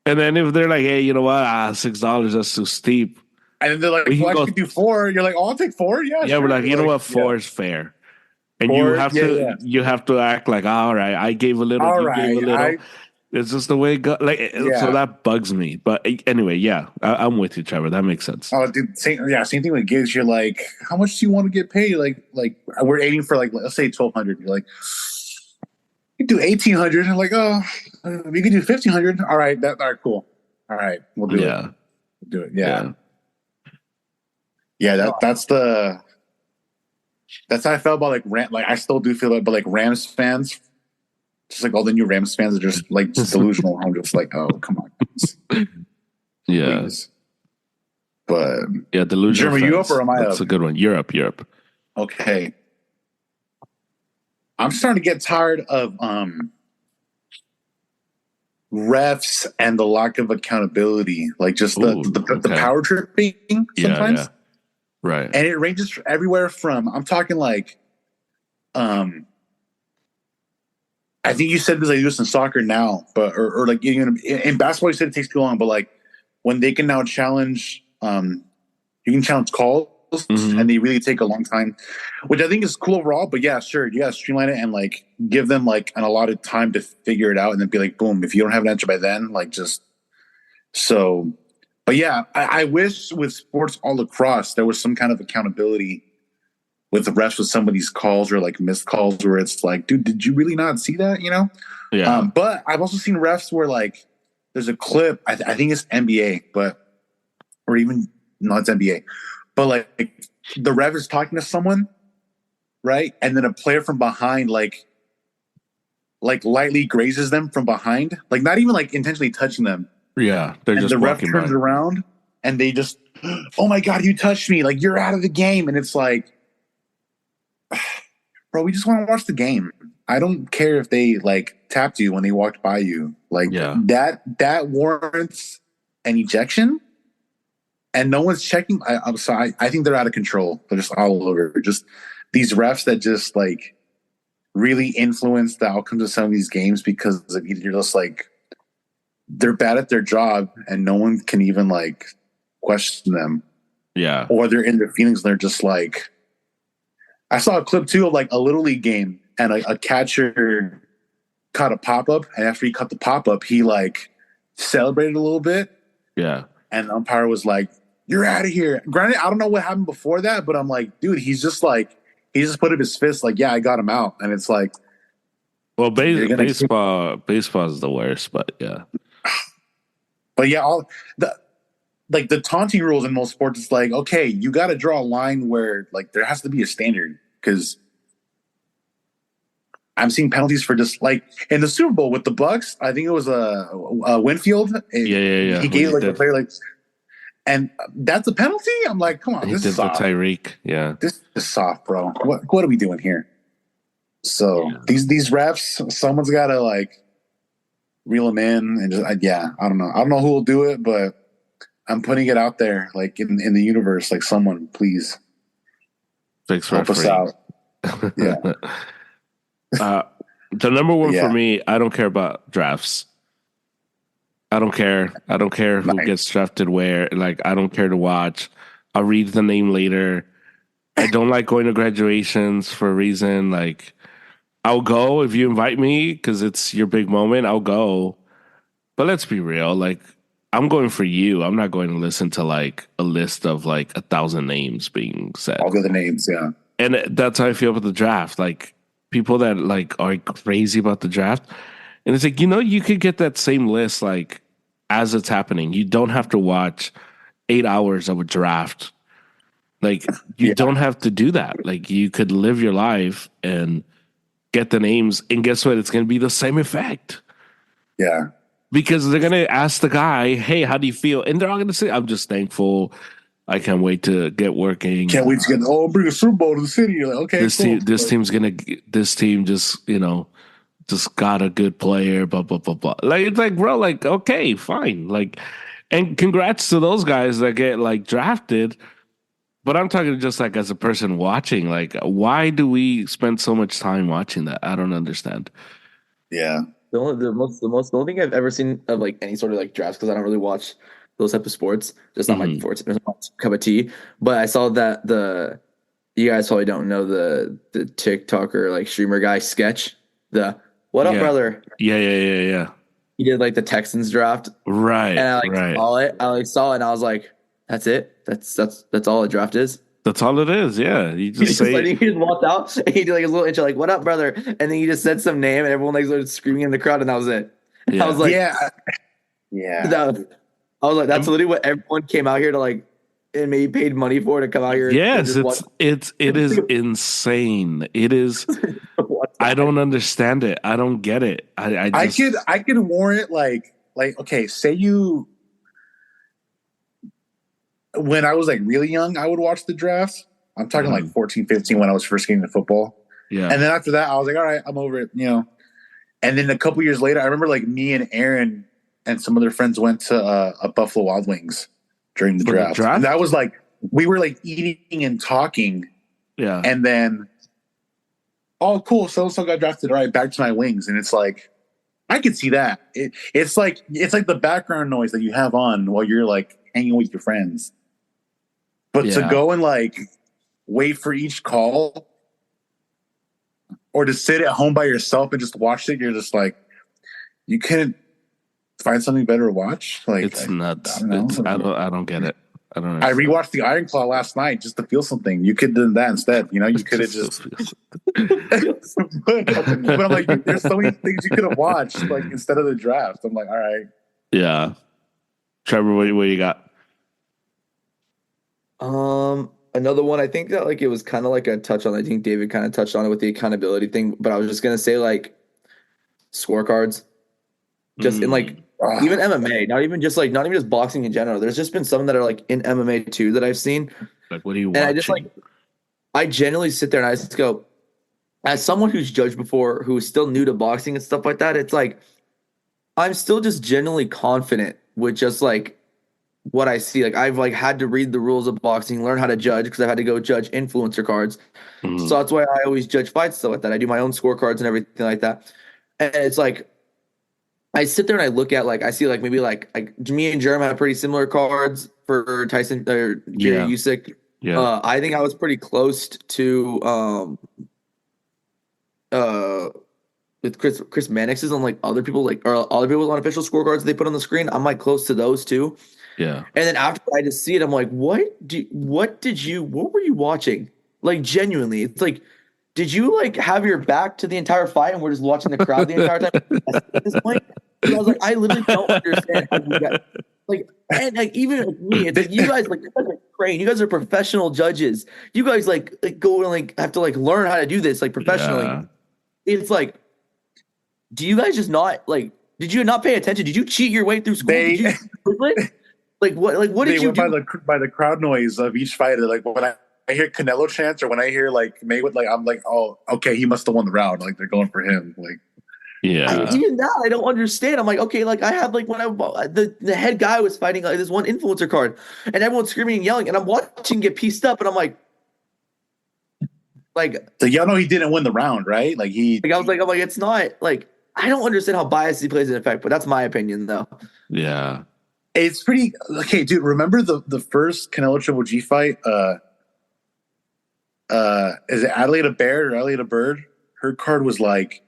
And then if they're like, "Hey, you know what? $6, that's too steep." and then they're like, We can well, I go. could do 4. You're like, oh, I'll take 4. Yeah, Yeah, we're sure. like, you know what? Yeah. 4 is fair. And you 4. have Yeah, to yeah. you have to act like, all right, I gave a little, All you gave a right. little. It's just the way it go. Like, so Yeah. that bugs me. But anyway, yeah, I'm with you, Trevor. That makes sense. Oh, dude, same thing with gigs. You're like, how much do you want to get paid? Like we're aiming for like, let's say 1,200. You're like, you do 1,800. I'm like, oh, we can do 1,500. All right, all right, cool. All right, we'll do it. Yeah, We'll do it. Yeah. That's how I felt about like Like I still do feel that, but like Rams fans, just like all the new Rams fans are just like just delusional. I'm just like, oh, come on, guys. yeah, Please. But yeah. Delusional. German, you up fans. or am I That's up? a good one. Europe. Okay. I'm starting to get tired of refs and the lack of accountability, like just the Okay. power tripping sometimes. Yeah. Right. And it ranges everywhere from, I'm talking like I think you said this, I do this in soccer now, but or like in basketball you said it takes too long, but like when they can now challenge you can challenge calls and they really take a long time, which I think is cool overall. But yeah, sure, you gotta streamline it and like give them like an allotted time to figure it out, and then be like, boom, if you don't have an answer by then, like just so. But yeah, I wish with sports all across there was some kind of accountability with the refs with some of these calls or like missed calls where it's like, dude, did you really not see that? Yeah. But I've also seen refs where like there's a clip, I think it's NBA, or even no, it's NBA, but like the ref is talking to someone, right? And then a player from behind like lightly grazes them from behind, like not even like intentionally touching them. Yeah. They're And just the ref walking turns by. around and they just, oh my God, you touched me. Like you're out of the game. And it's like, bro, we just want to watch the game. I don't care if they like tapped you when they walked by you. Like that warrants an ejection, and no one's checking. I'm sorry. I think they're out of control. They're just all over. Just these refs that just like really influence the outcomes of some of these games because you're just like, they're bad at their job and no one can even like question them. Yeah. Or they're in their feelings and they're just like, I saw a clip too of like a little league game and a catcher caught a pop-up, and after he caught the pop-up, he like celebrated a little bit. Yeah. And the umpire was like, you're out of here. Granted, I don't know what happened before that, but I'm like, dude, he just put up his fist like, yeah, I got him out. And it's like, well, baseball is the worst, but yeah. But yeah, the taunting rules in most sports, it's like, okay, you got to draw a line where like there has to be a standard, because I'm seeing penalties for just like in the Super Bowl with the Bucks. I think it was a Winfield. Yeah. He gave like the player like, and that's a penalty. I'm like, come on, this is soft. Tyreek. Yeah, this is soft, bro. What are we doing here? So these refs, someone's got to like reel them in, and just I don't know. I don't know who will do it, but I'm putting it out there, like in the universe, like someone, please help us out. Yeah. The number one for me, I don't care about drafts. I don't care who gets drafted where. Like, I don't care to watch. I'll read the name later. I don't like going to graduations for a reason. Like, I'll go if you invite me because it's your big moment. I'll go. But let's be real. Like, I'm going for you. I'm not going to listen to like a list of like 1,000 names being said. All the other names, yeah. And that's how I feel with the draft. Like, people that like are crazy about the draft, and it's like, you could get that same list like as it's happening. You don't have to watch 8 hours of a draft. Like, you Yeah. don't have to do that. Like, you could live your life and get the names, and guess what? It's going to be the same effect Yeah. because they're going to ask the guy, "Hey, how do you feel?" And they're all going to say, "I'm just thankful. I can't wait to get working. Can't wait to get bring a Super Bowl to the city." You're like, okay, This cool. this team just got a good player, blah blah blah blah." Like, it's like, bro, like, okay, fine, like, and congrats to those guys that get like drafted. But I'm talking just like as a person watching, like, why do we spend so much time watching that? I don't understand. Yeah. The only thing I've ever seen of like any sort of like drafts, because I don't really watch those type of sports, just not my sports, it's not my cup of tea. But I saw that you guys probably don't know the TikToker like streamer guy Sketch, the what up Yeah. brother? Yeah. He did like the Texans draft, Right. and I like right. saw it. I like saw it, and I was like, that's it. That's all a draft is. That's all it is. Yeah. You He just just, like, say, he just walked out and he did like his little intro, like, what up, brother? And then he just said some name and everyone like started screaming in the crowd, and that was it. And I Yeah. was like, Yeah. Yeah. I was like, that's literally what everyone came out here to like, and maybe paid money for to come out here. Yes, and just it is insane. It is. watch I don't understand it. I don't get it. I just, I could warrant like okay, say you when I was like really young, I would watch the draft. I'm talking like 14, 15 when I was first getting into football. yeah. And then after that, I was like, all right, I'm over it, And then a couple years later, I remember like me and Aaron and some other friends went to a Buffalo Wild Wings during the draft. And that was like, we were like eating and talking. Yeah. And then, oh, cool. So got drafted. All right, back to my wings. And it's like, I could see that. It's like the background noise that you have on while you're like hanging with your friends. But to go and like wait for each call or to sit at home by yourself and just watch it, you're just like, you couldn't find something better to watch. Like, it's nuts. I don't get it. I don't know. I rewatched the Iron Claw last night just to feel something. You could have done that instead. You could have just. but I'm like, there's so many things you could have watched, like instead of the draft. I'm like, all right. Yeah. Trevor, what you got? Another one, I think that like it was kind of like a touch on. I think David kind of touched on it with the accountability thing, but I was just gonna say like scorecards, just in like even MMA, not even just boxing in general. There's just been some that are like in MMA too that I've seen. Like, what are you watching? And I just I genuinely sit there and I just go, as someone who's judged before, who's still new to boxing and stuff like that, it's like I'm still just genuinely confident with just like what I see. Like I've like had to read the rules of boxing, learn how to judge because I've had to go judge influencer cards. So that's why I always judge fights, stuff like that. I do my own scorecards and everything like that. And it's like I sit there and I look at like I see like maybe like me and Jerem have pretty similar cards for Tyson or Jerry Usyk. Yeah. I think I was pretty close to with Chris Mannix's on like other people like or other people's unofficial scorecards they put on the screen. I'm like close to those too. Yeah. And then after I just see it, I'm like, what were you watching? Like genuinely, it's like, did you like have your back to the entire fight and we're just watching the crowd the entire time at this point? And I was like, I literally don't understand how you guys like, and like even with me, it's like you guys are trained. You guys are professional judges. You guys like go and like have to like learn how to do this like professionally. Yeah. It's like, do you guys just not like? Did you not pay attention? Did you cheat your way through school? Like what? Like what did you do? By the crowd noise of each fighter. Like when I hear Canelo chants or when I hear like Mayweather, like I'm like, oh, okay, he must have won the round. Like they're going for him. Like, even that I don't understand. I'm like, okay, like I had like when the head guy was fighting like this one influencer card, and everyone's screaming and yelling, and I'm watching get pieced up, and I'm like, so y'all know he didn't win the round, right? Like I'm like, it's not like I don't understand how bias he plays in effect, but that's my opinion though. Yeah. It's pretty okay, dude. Remember the first Canelo Triple G fight? is it Adelaide Baird or Adelaide Bird? Her card was like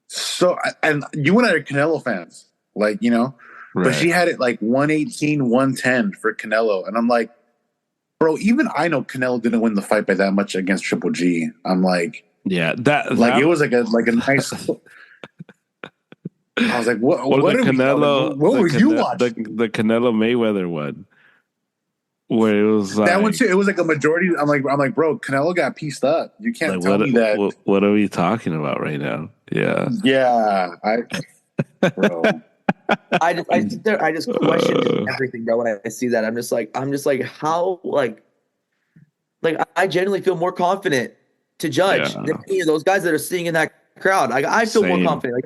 so, and you and I are Canelo fans, like but she Right. had it like 118, 110 for Canelo, and I'm like, bro, even I know Canelo didn't win the fight by that much against Triple G. I'm Yeah. That like it that was like a nice. I was like, what? or What are we? I was like, what were you watching? The Canelo Mayweather one where it was That one like too. It was like a majority. I'm like, bro, Canelo got pieced up. You can't tell me that. what are we talking about right now? Yeah. Yeah, bro. I sit there, I just question just Uh, everything, bro. When I see that, I'm just like, how, like I genuinely feel more confident to judge than yeah. any of those guys that are sitting in that crowd. Like I feel more Same. confident.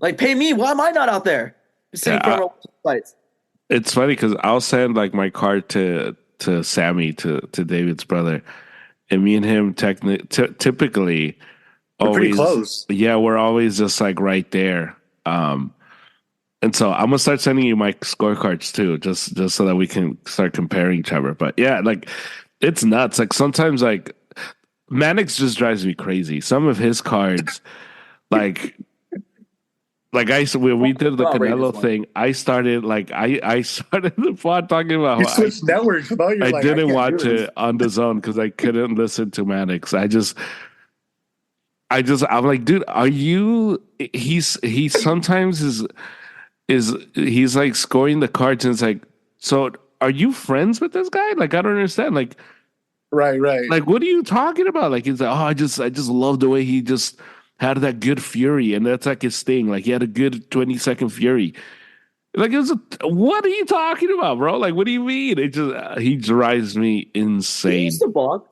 Like pay me. Why am I not out there sitting front Yeah. row fights? It's funny because I'll send like my card to Sammy to David's brother, and me and him typically We're pretty always close. yeah we're always just like right there. And so I'm gonna start sending you my scorecards too, just so that we can start comparing Trevor. But yeah, like it's nuts. Like sometimes like Mannix just drives me crazy. Some of his cards, like when we did the Outrageous Canelo one. thing, I started I started the pod talking about You how switched networks, though. You're I like, I didn't can't do watch this. it on the zone because I couldn't listen to Mannix. I'm like, dude, are you? He sometimes is he's like scoring the cards and it's like, so are you friends with this guy? Like I don't understand. Right, right. Like what are you talking about? Like he's like, oh, I just love the way he just had that good fury and that's like his thing. Like he had a good 20-second fury. Like it was what are you talking about, bro? Like what do you mean? It just he drives me He used insane. to box.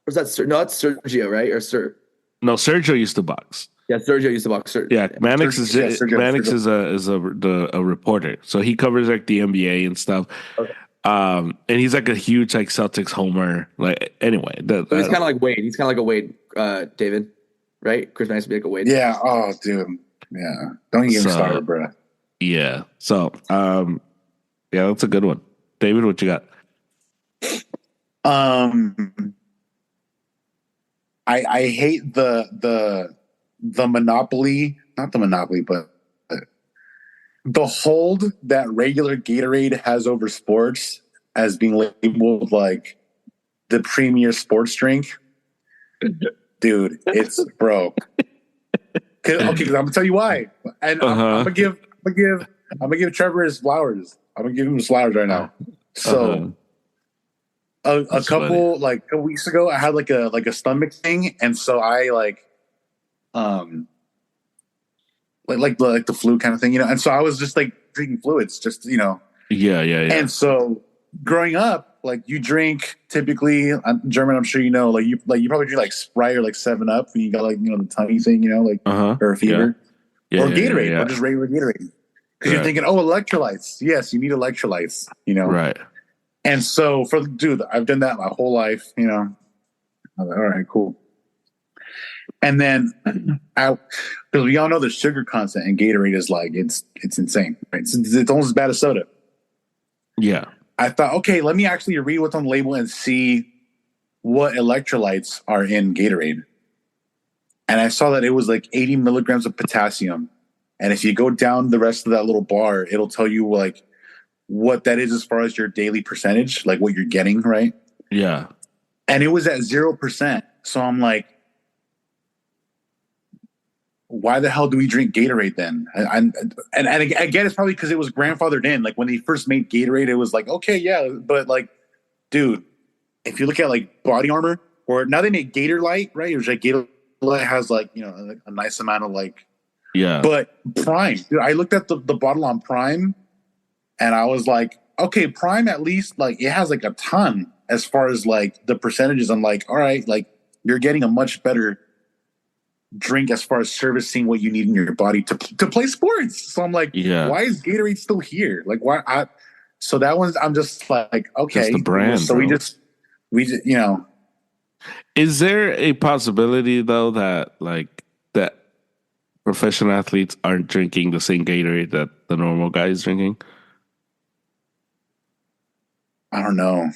Or is that no? It's Sergio, right? Or Sir? No, Sergio used to box. Yeah, Sergio used to box. Yeah, Mannix Sergio. is a reporter, so he covers like the NBA and stuff. Okay. And he's like a huge like Celtics homer. Like anyway, So he's kind of like Wade. He's kind of like a Wade, David, right? Chris Mannix would be like a Wade. Yeah. Oh, dude. Yeah. Don't get me so started, bro. yeah, so yeah, that's a good one. David, what you got? I hate the monopoly, not the monopoly, but the hold that regular Gatorade has over sports as being labeled like the premier sports drink. Dude, it's broke. Cause I'm gonna tell you why, and I'm gonna give Trevor his flowers. I'm gonna give him his flowers right now. So a couple weeks ago, I had like a stomach thing, and so I like the flu kind of thing, and so I was just like drinking fluids, just Yeah. And so growing up, like you drink typically, German, I'm sure like you probably drink like Sprite or like 7 Up when you got like the tummy thing, or a fever, or Gatorade, or just regular Gatorade, because you're thinking, oh, electrolytes. Yes, you need electrolytes, Right. And so dude, I've done that my whole life, I was like, all right, cool. And then, because we all know the sugar content in Gatorade is like it's insane, right? It's almost as bad as soda. Yeah. I thought, okay, let me actually read what's on the label and see what electrolytes are in Gatorade. And I saw that it was like 80 milligrams of potassium. And if you go down the rest of that little bar, it'll tell you like what that is as far as your daily percentage, like what you're getting, right? Yeah. And it was at 0%. So I'm like, why the hell do we drink Gatorade then? And again, it's probably because it was grandfathered in. Like when they first made Gatorade, it was like, okay, yeah, but like, dude, if you look at like Body Armor, or now they make Gator Light, right? It was like Gator Light has like a nice amount of like, yeah. But Prime, dude, I looked at the bottle on Prime, and I was like, okay, Prime at least like it has like a ton as far as like the percentages. I'm like, all right, like you're getting a much better drink as far as servicing what you need in your body to play sports. So I'm like, why is Gatorade still here? Like, why? So that one's, I'm just like, okay, just the brand. So bro. we just, Is there a possibility though that that professional athletes aren't drinking the same Gatorade that the normal guy is drinking? I don't know.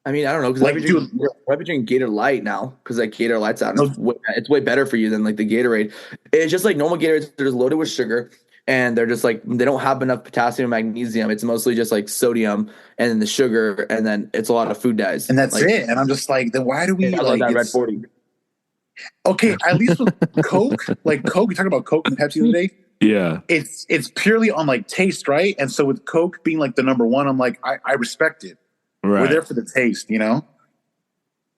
I mean, I don't know because Like, I've been drinking Gator Light now because like Gator Light's out. no, It's way better for you than like the Gatorade. It's just like normal Gatorades. They're just loaded with sugar, and they're just like they don't have enough potassium and magnesium. It's mostly just like sodium and then the sugar, and then it's a lot of food dyes. and that's like, it. And I'm just like, then why do we I love like that Red it's 40. okay? At least with Coke, like Coke, we talked about Coke and Pepsi the other day. Yeah. It's purely on like taste, right? And so with Coke being like the number one, I'm like, I respect it. Right. We're there for the taste, you know?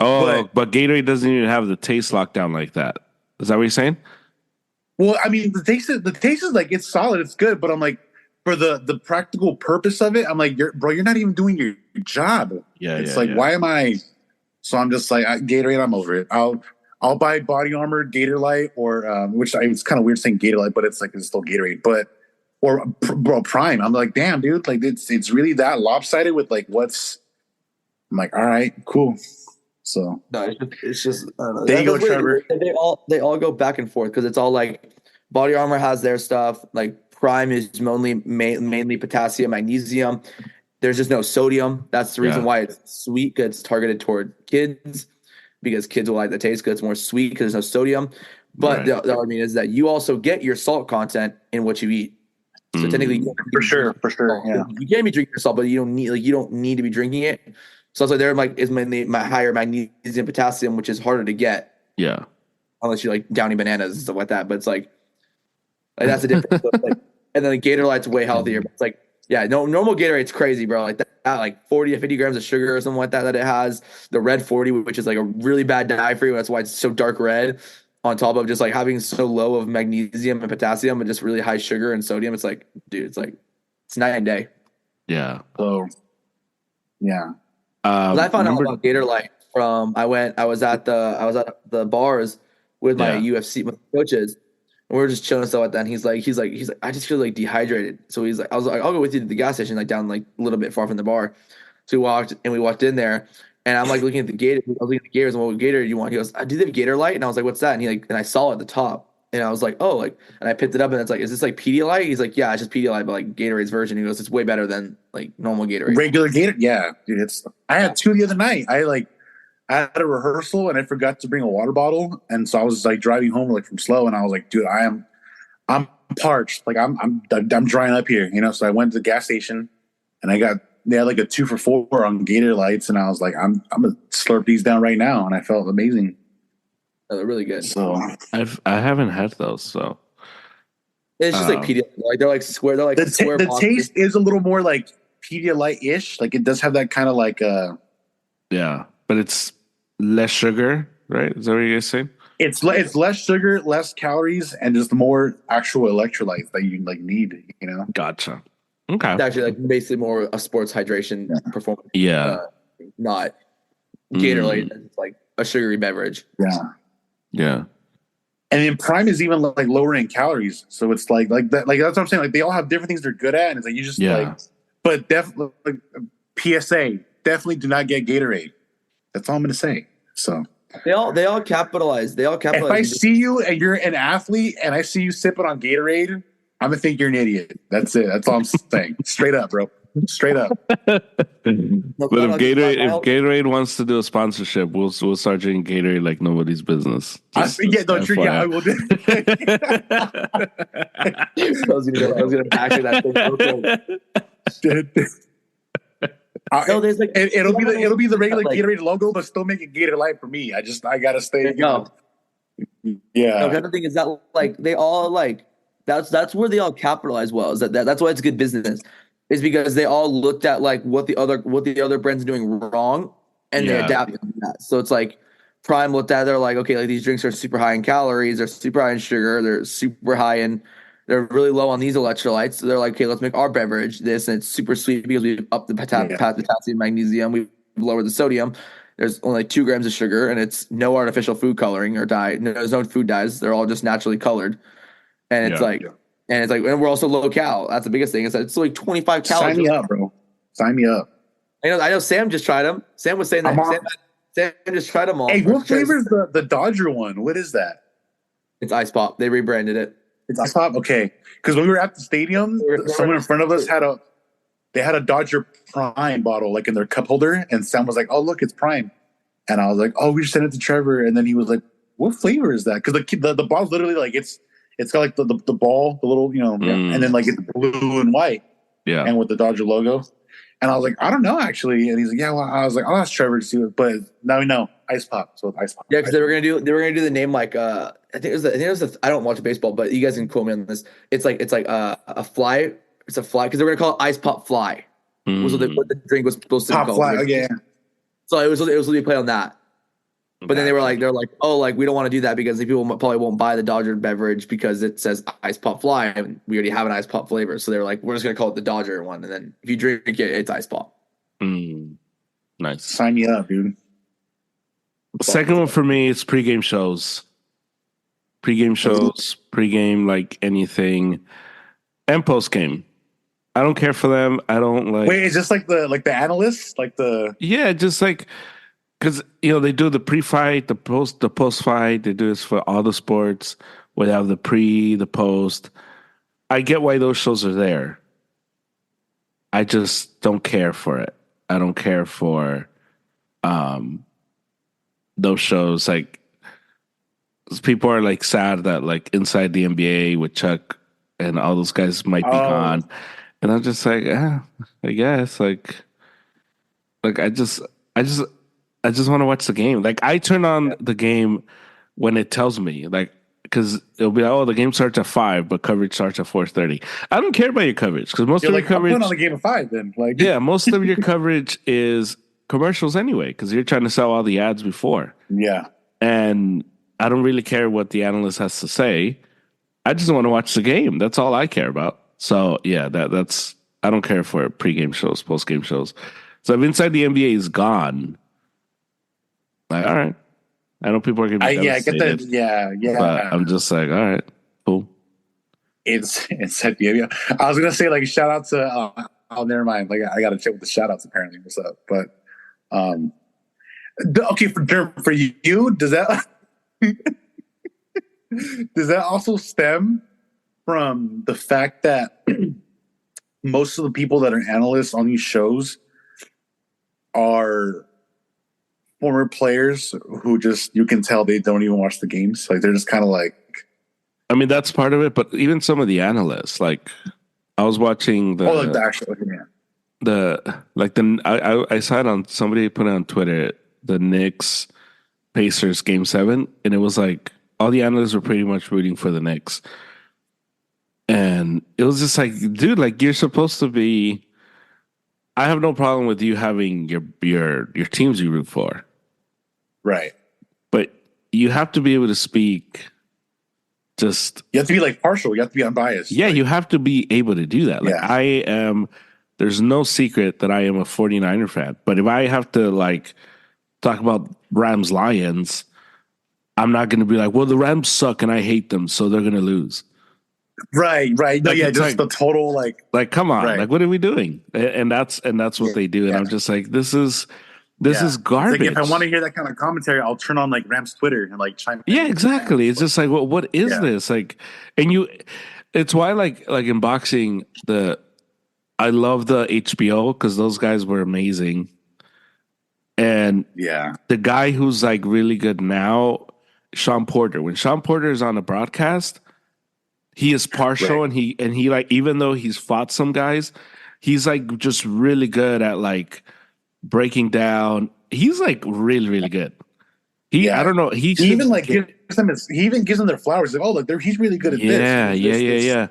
Oh, but Gatorade doesn't even have the taste lockdown like that. Is that what you're saying? Well, I mean, the taste is like it's solid, it's good, but I'm like, for the practical purpose of it, I'm like, you're not even doing your job. Yeah, it's like, why am I? So I'm just like, Gatorade, I'm over it. I'll buy Body Armor, Gator Light, or it's kind of weird saying Gator Light, but it's still Gatorade, or Prime. I'm like, damn, dude, like it's really that lopsided with like what's. I'm like, all right, cool. So no, it's just I don't know. There you go, Trevor. They all go back and forth because it's all like Body Armor has their stuff. Like Prime is mainly potassium, magnesium. There's just no sodium. That's the reason why it's sweet. Because it's targeted toward kids because kids will like the taste because it's more sweet because there's no sodium. But the other mean is that you also get your salt content in what you eat. So technically, for sure, yeah. You can be drinking your salt, but you don't need to be drinking it. So it's like they're like is mainly my higher magnesium, potassium, which is harder to get. Yeah. Unless you like downy bananas and stuff like that. But it's like that's the difference. And then the Gator Light's way healthier. But it's like, yeah, no normal Gatorade's crazy, bro. Like that, like 40 to 50 grams of sugar or something like that it has. The Red 40, which is like a really bad dye for you. That's why it's so dark red. On top of just like having so low of magnesium and potassium and just really high sugar and sodium. It's like, dude, it's night and day. Yeah. So, yeah. I found out about Gator Light from I was at the bars with my UFC with coaches, and we were just chilling and stuff like that. And he's like, I just feel like dehydrated. So he's like, I was like, I'll go with you to the gas station, like down like a little bit far from the bar. So we walked in there, and I'm like looking at the Gator. I was looking at the Gators, and what Gator do you want? He goes, do they have Gator Light? And I was like, what's that? And I saw it at the top. And I was like, oh, like, and I picked it up, and it's like, is this like Pedialyte? He's like, yeah, it's just Pedialyte, but like Gatorade's version. He goes, it's way better than like normal Gatorade. Regular Gator, yeah, dude. I had two the other night. I had a rehearsal and I forgot to bring a water bottle, and so I was like driving home like from Slow, and I was like, dude, I'm parched, like I'm drying up here, you know. So I went to the gas station, and they had like a 2 for $4 on Gator Lights, and I was like, I'm gonna slurp these down right now, and I felt amazing. Oh, they're really good. So I haven't had those, so it's just like Pedialyte. Like they're like square. They're like square. The taste is a little more like Pedialyte-ish. Like it does have that kind of like yeah, but it's less sugar, right? Is that what you're saying? It's less sugar, less calories, and just more actual electrolytes that you like need. You know. Gotcha. Okay. It's actually like basically more a sports hydration performance. Yeah. Not Gatorade. It's like a sugary beverage. Yeah. Yeah. And then Prime is even like lower in calories, so it's like that. Like that's what I'm saying. Like they all have different things they're good at, and it's like you just like. But definitely, like, PSA, definitely do not get Gatorade. That's all I'm gonna say. So they all capitalize. If I see you and you're an athlete, and I see you sipping on Gatorade, I'm gonna think you're an idiot. That's it. That's all I'm saying. Straight up, bro. Straight up. But if Gatorade wants to do a sponsorship, we'll start drinking Gatorade like nobody's business. I will do. I was gonna back that thing. No, there's like it'll be the regular like, Gatorade logo, but still make it Gator Light for me. I gotta stay. No. Yeah. No, the other thing is that like they all like that's where they all capitalize well. Is that's why it's good business. Is because they all looked at like what the other brands are doing wrong, and they adapted to that. So it's like Prime looked at it, they're like, okay, like these drinks are super high in calories, they're super high in sugar, they're super high in, they're really low on these electrolytes. So they're like, okay, let's make our beverage this, and it's super sweet because we've upped the potassium, magnesium, we've lowered the sodium. There's only 2 grams of sugar, and it's no artificial food coloring or dye. No, there's no food dyes. They're all just naturally colored, and it's and we're also low cal. That's the biggest thing. It's like 25 calories. Sign me up, bro. Sign me up. I know. Sam just tried them. Sam was saying that. Sam just tried them all. Hey, what flavor is the Dodger one? What is that? It's Ice Pop. They rebranded it. It's Ice Pop. Okay, because when we were at the stadium, someone in front of us had a. they had a Dodger Prime bottle like in their cup holder, and Sam was like, "Oh, look, it's Prime," and I was like, "Oh, we just sent it to Trevor," and then he was like, "What flavor is that?" Because the bottle's literally like it's got like the ball, the little and then like it's blue and white, and with the Dodger logo. And I was like, I don't know actually, and he's like, yeah. Well, I was like, I'll ask Trevor to see it, but now we know Ice Pop. So it's Ice Pop. Yeah, because they were gonna do the name like I think it was I don't watch baseball, but you guys can quote me on this. It's like a fly. It's a fly because they were gonna call it Ice Pop Fly. Was what the drink was supposed to be called. Fly, yeah. So it was to play on that. But then they're like, oh, like we don't want to do that because the people probably won't buy the Dodger beverage because it says Ice Pop Fly and we already have an Ice Pop flavor. So they were like, we're just gonna call it the Dodger one, and then if you drink it, it's Ice Pop. Nice. Sign me up, dude. Second one for me is pregame shows. Pregame like anything, and postgame. I don't care for them. I don't like. Wait, is this like the analysts, like the? Yeah, just like. Because they do the pre-fight, the post-fight. They do this for all the sports. Where they have the pre, the post. I get why those shows are there. I just don't care for it. I don't care for those shows. Like people are like sad that like Inside the NBA with Chuck and all those guys might be gone, and I'm just like, I guess like I just want to watch the game. Like I turn on the game when it tells me, like, because it'll be like, oh, the game starts at 5, but coverage starts at 4:30. I don't care about your coverage because most of your coverage. I'm putting on the game at 5 then. Like, yeah, most of your coverage is commercials anyway because you're trying to sell all the ads before. Yeah, and I don't really care what the analyst has to say. I just want to watch the game. That's all I care about. So yeah, that's I don't care for pregame shows, postgame shows. So if Inside the NBA is gone. Like, all right. I know people are going to be I get that. Yeah. But I'm just like, all right, cool. It's yeah. I was going to say, like, shout out to, never mind. Like, I got to check with the shout outs apparently. What's up? But, okay, for you, does that, does that also stem from the fact that most of the people that are analysts on these shows are former players who just, you can tell they don't even watch the games. Like they're just kind of like, I mean, that's part of it, but even some of the analysts, like I was watching like the actual, I saw it on, somebody put it on Twitter, the Knicks Pacers game 7. And it was like, all the analysts were pretty much rooting for the Knicks. And it was just like, dude, like you're supposed to be, I have no problem with you having your teams you root for. Right. But you have to be able to speak just... You have to be like partial. You have to be unbiased. Yeah, you have to be able to do that. Like I am... There's no secret that I am a 49er fan. But if I have to like talk about Rams Lions, I'm not going to be like, well, the Rams suck and I hate them, so they're going to lose. Right. No, like, yeah, just like, the total like come on, right. Like what are we doing? And that's what they do. And I'm just like, this is garbage. Like if I want to hear that kind of commentary, I'll turn on like Rams Twitter and like chime in. Yeah, exactly. It's just like, well, what is this? Like, and it's why like in boxing, I love the HBO because those guys were amazing. And the guy who's like really good now, Sean Porter. When Sean Porter is on a broadcast, he is partial, and he like, even though he's fought some guys, he's like just really good at like breaking down. He's like really, really good. I don't know. He even like gives them their flowers. Like, oh, look, he's really good at this. Yeah.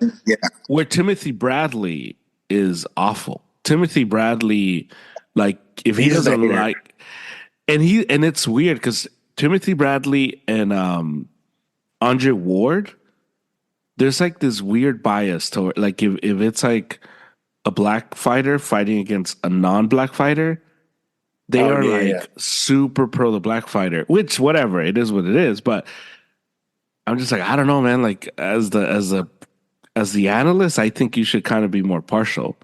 Where Timothy Bradley is awful. Timothy Bradley, like if he doesn't like, and it's weird because Timothy Bradley and Andre Ward, there's like this weird bias to like if it's like a black fighter fighting against a non-black fighter, they are super pro the black fighter, which whatever, it is what it is. But I'm just like, I don't know, man. Like as the analyst, I think you should kind of be more partial.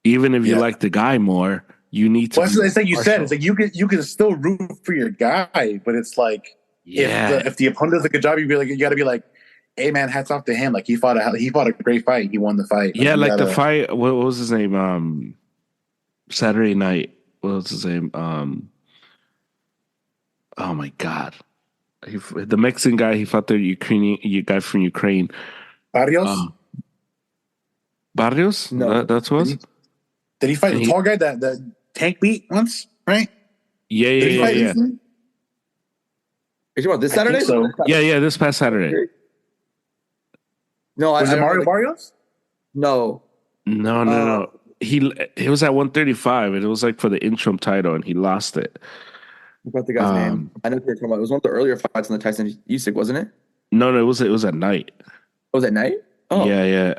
Even if you like the guy more, you need to. Well, it's like you said, it's like you can still root for your guy, but it's like if the opponent does a good job, you got to be like, hey man, hats off to him. Like he fought a great fight. He won the fight. Yeah, like the gotta, fight. What was his name? Saturday night. What was his name? Oh my god, the Mexican guy. He fought the Ukrainian guy from Ukraine. Barrios. Barrios. No. That's what. Did he fight the tall guy that Tank beat once? Right? Yeah. Are you talking about this Saturday? So. Yeah. This past Saturday. No, Was it Mario Barrios? No. No. He was at 135, and it was like for the interim title, and he lost it. I forgot the guy's name. I know what you're talking about. It was one of the earlier fights in the Tyson Usyk, wasn't it? No, it was at night. Oh, was at night? Oh. Yeah.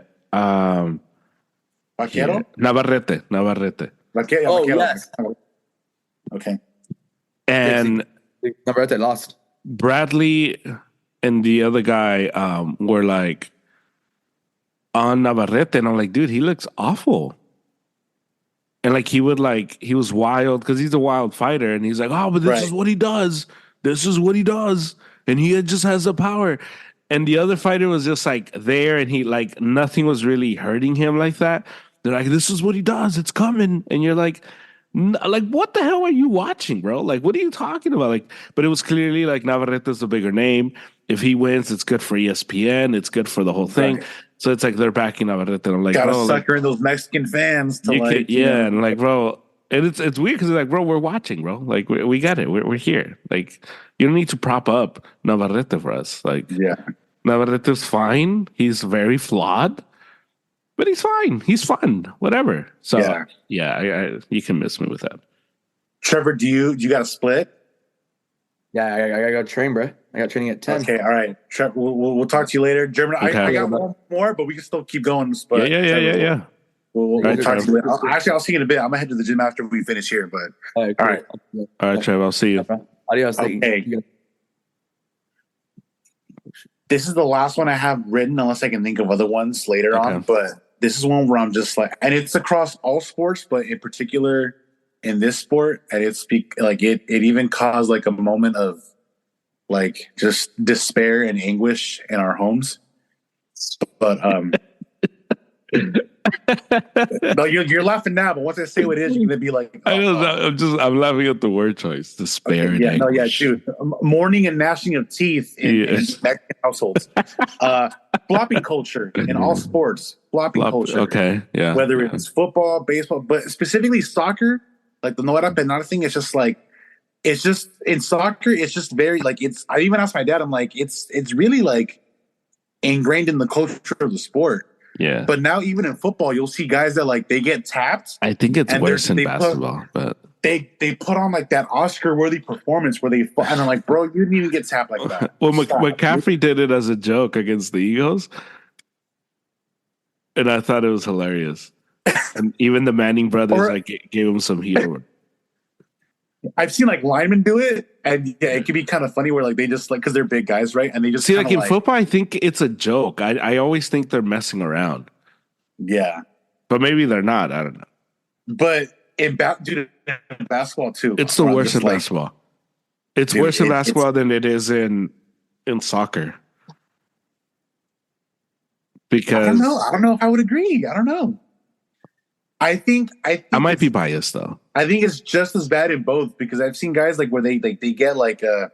Vaquero? Yeah. Navarrete. Vaquero. Oh, yes. Okay. And Navarrete lost. Bradley and the other guy were like on Navarrete, and I'm like, dude, he looks awful. And like he was wild because he's a wild fighter, and he's like, oh, but this is what he does. This is what he does, and he just has the power. And the other fighter was just like there, and he like nothing was really hurting him like that. They're like, this is what he does. It's coming, and you're like, what the hell are you watching, bro? Like, what are you talking about? Like, but it was clearly like Navarrete is a bigger name. If he wins, it's good for ESPN. It's good for the whole thing. Right. So it's like they're backing Navarrete. And I'm like, gotta sucker in those Mexican fans to like, and like, bro, and it's weird because like, bro, we're watching, bro. Like, we got it. We're here. Like, you don't need to prop up Navarrete for us. Like, Navarrete's fine. He's very flawed. But he's fine. He's fun. Whatever. So I you can miss me with that. Trevor, do you got a split? Yeah, I got train, bro. I got training at 10. Okay, all right. Trevor, we'll talk to you later. German, okay. I got one more, but we can still keep going. But yeah. We'll talk to you later. I'll see you in a bit. I'm gonna head to the gym after we finish here. But all right, Trevor. I'll see you. Adios. Okay. This is the last one I have written, unless I can think of other ones later on. But this is one where I'm just like, and it's across all sports, but in particular in this sport, and it even caused like a moment of like just despair and anguish in our homes. But no, you're laughing now, but once I say what it is, you're gonna be like, I'm laughing at the word choice, despair. Okay, and anguish. Dude, mourning and gnashing of teeth in Mexican households. Flopping culture in all sports. Flopping culture. Okay, yeah. Whether it's football, baseball, but specifically soccer, like the no era penal thing, it's just like, it's just in soccer, it's just very like I even asked my dad, I'm like, it's really like ingrained in the culture of the sport. Yeah. But now even in football, you'll see guys that like they get tapped. I think it's worse in basketball, but they put on like that Oscar-worthy performance where and I'm like, bro, you didn't even get tapped like that. Well, McCaffrey did it as a joke against the Eagles, and I thought it was hilarious. And even the Manning brothers gave him some heat over. I've seen like linemen do it, and it can be kind of funny where like they just like because they're big guys, right? And they just see like in football, I think it's a joke. I always think they're messing around. Yeah, but maybe they're not. I don't know. But in basketball too, it's the worst in basketball. It's worse in basketball than it is in soccer. Because I don't know if I would agree. I don't know. I think I might be biased though. I think it's just as bad in both because I've seen guys like where they get like a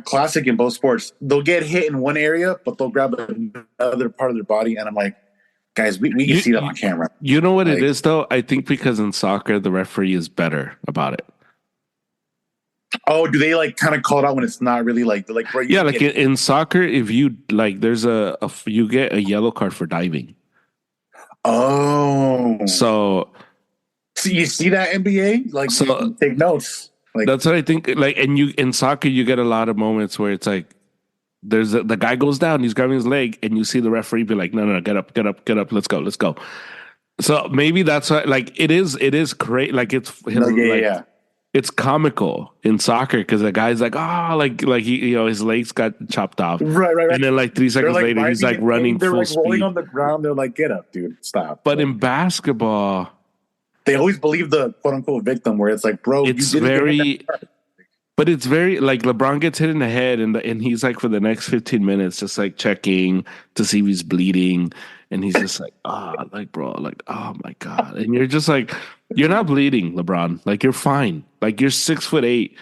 classic in both sports. They'll get hit in one area, but they'll grab another part of their body, and I'm like, guys, we can see that on camera. You know what it is though? I think because in soccer the referee is better about it. Oh, do they like kind of call it out when it's not really like bro, like in soccer, if you like, there's you get a yellow card for diving. Oh, so you see that NBA? Like, so take notes. Like, that's what I think. Like, and in soccer, you get a lot of moments where it's like, the guy goes down, he's grabbing his leg, and you see the referee be like, no, get up, let's go. So maybe that's why, like, it is great. Like, it's it's comical in soccer because the guy's like, like he, his legs got chopped off, right, and then like 3 seconds later, he's like running full speed. They're rolling on the ground. They're like, get up, dude, stop. But in basketball, they always believe the quote unquote victim, where it's like, bro, it's very. But it's very like LeBron gets hit in the head, and he's like for the next 15 minutes just like checking to see if he's bleeding, and he's just like like bro, like oh my god, and you're just like you're not bleeding, LeBron, like you're fine, like you're 6'8",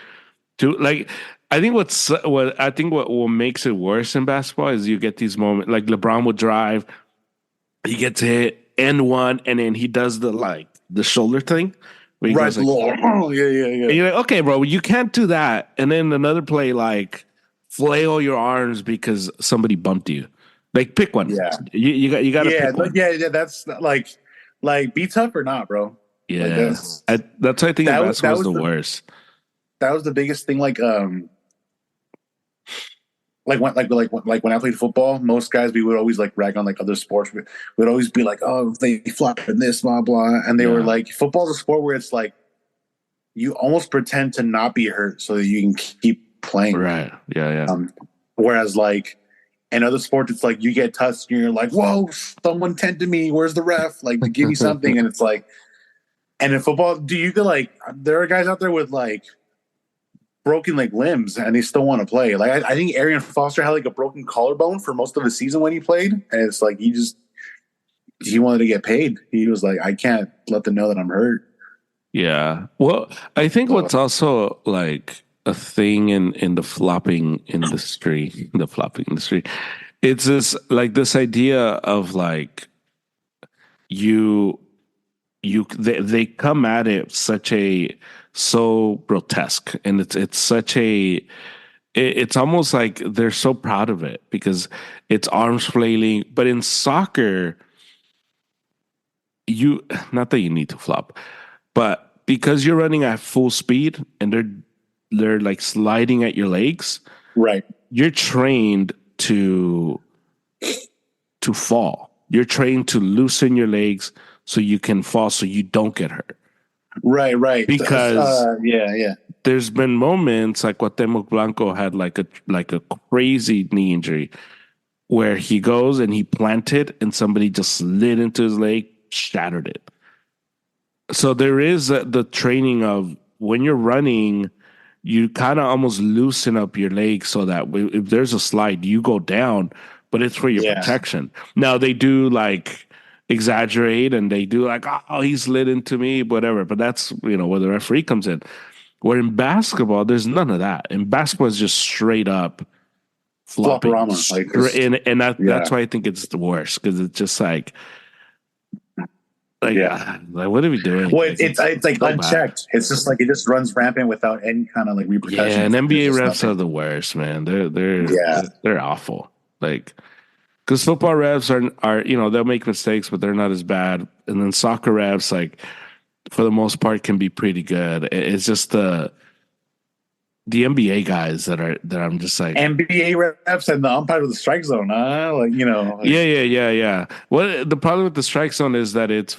like what makes it worse in basketball is you get these moments like LeBron will drive, he gets hit and one, and then he does the shoulder thing where he Right, goes like, Lord. Oh, yeah, yeah, and yeah. you're like, okay, bro, you can't do that. And then another play, like flail your arms because somebody bumped you. Like pick one. Yeah. You got to Yeah, pick one. yeah. That's like be tough or not, bro. Like Yeah, that's why I think in basketball is the worst. that was the biggest thing. Like when I played football, most guys we would always like rag on like other sports. We would always be like, oh, they flop in this, blah blah, and they were Yeah. like, football's a sport where it's like you almost pretend to not be hurt so that you can keep playing. Right. Yeah. Whereas like in other sports, it's like you get touched and you're like, whoa, someone tended me. Where's the ref? Like, give me something. And it's like, and in football, there are guys out there with like broken like limbs and they still want to play. Like, I think Arian Foster had like a broken collarbone for most of the season when he played. And it's like, he wanted to get paid. He was like, I can't let them know that I'm hurt. Yeah. Well, I think what's also like a thing in the flopping industry, it's this idea of like you they come at it so grotesque, and it's almost like they're so proud of it because it's arms flailing. But in soccer, you not that you need to flop, but because you're running at full speed and they're like sliding at your legs, Right. you're trained to fall. You're trained to loosen your legs so you can fall so you don't get hurt. Right. Because yeah. there's been moments like Cuauhtemoc Blanco had like a crazy knee injury where he goes and he planted and somebody just slid into his leg, shattered it. So there is the training of when you're running, you kind of almost loosen up your legs so that if there's a slide, you go down, but it's for your protection. Now they do like exaggerate and they do like, oh, he slid into me, whatever. But that's, where the referee comes in. Where in basketball, there's none of that. In basketball, it's just straight up flopping. That's why I think it's the worst because it's just like what are we doing? Well, it's like so unchecked. Bad. It's just like it just runs rampant without any kind of like repercussions. Yeah, and NBA refs are the worst, man. They're awful. Like, because football refs are they'll make mistakes, but they're not as bad. And then soccer refs, like for the most part, can be pretty good. It's just the NBA guys that I'm just like NBA refs and the umpire with the strike zone, huh? Yeah. Well, the problem with the strike zone is that it's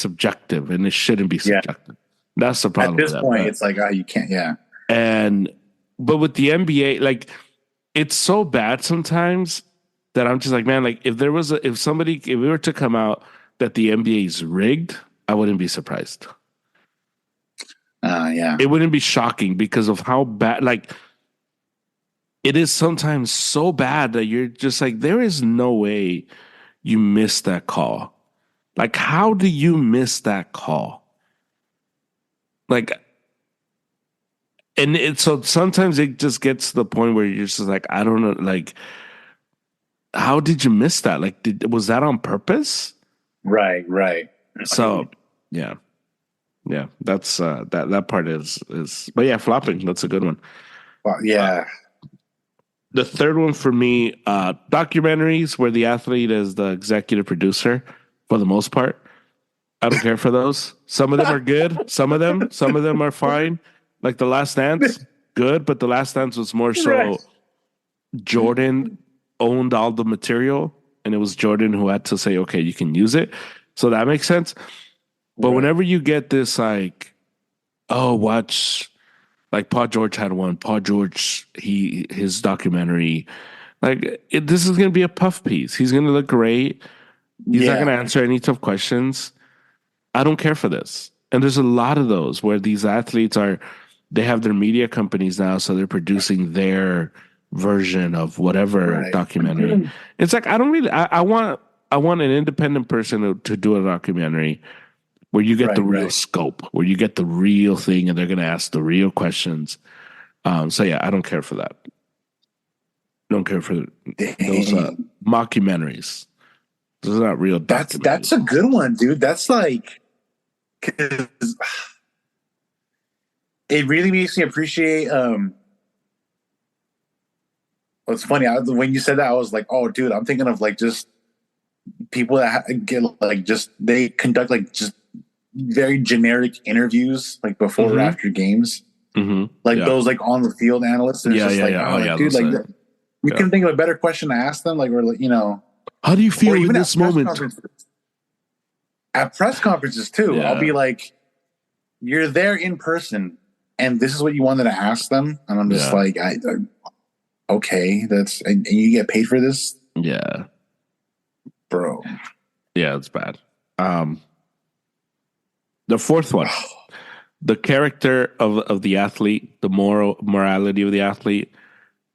subjective and it shouldn't be subjective. Yeah. That's the problem. At this point, it's like you can't. Yeah. But with the NBA, like it's so bad sometimes that I'm just like, man, like if we were to come out that the NBA is rigged, I wouldn't be surprised. Yeah. It wouldn't be shocking because of how bad, like, it is sometimes so bad that you're just like, there is no way you missed that call. Like, how do you miss that call? Like, so sometimes it just gets to the point where you're just like, I don't know, like, how did you miss that? Like, was that on purpose? Right. So, yeah. Yeah, that's that part is but yeah, flopping, that's a good one. Well, yeah. The third one for me, documentaries where the athlete is the executive producer for the most part. I don't care for those. Some of them are good, some of them are fine. Like The Last Dance, good, but The Last Dance was more so Jordan owned all the material and it was Jordan who had to say, okay, you can use it. So that makes sense. But whenever you get this, like, watch, like Paul George had one. Paul George, his documentary, like this is going to be a puff piece. He's going to look great. He's not going to answer any tough questions. I don't care for this. And there's a lot of those where these athletes are they have their media companies now, so they're producing their version of whatever Right. documentary. It's like I don't really. I want an independent person to do a documentary where you get the real scope, where you get the real thing, and they're going to ask the real questions. So yeah, I don't care for that. Don't care for those mockumentaries. Those are not real documentaries. That's a good one, dude. That's like, 'cause it really makes me appreciate. It's funny. When you said that, I was like, "Oh, dude, I'm thinking of like just people that get like just they conduct like just very generic interviews like before or after games, like those like on the field analysts." And it's just dude, like you can think of a better question to ask them, like or like, you know, how do you feel in this moment? At press conferences too, I'll be like, "You're there in person, and this is what you wanted to ask them," and I'm just like, okay, that's and you get paid for this, bro. Yeah, it's bad. The fourth one, the character of the athlete, the morality of the athlete.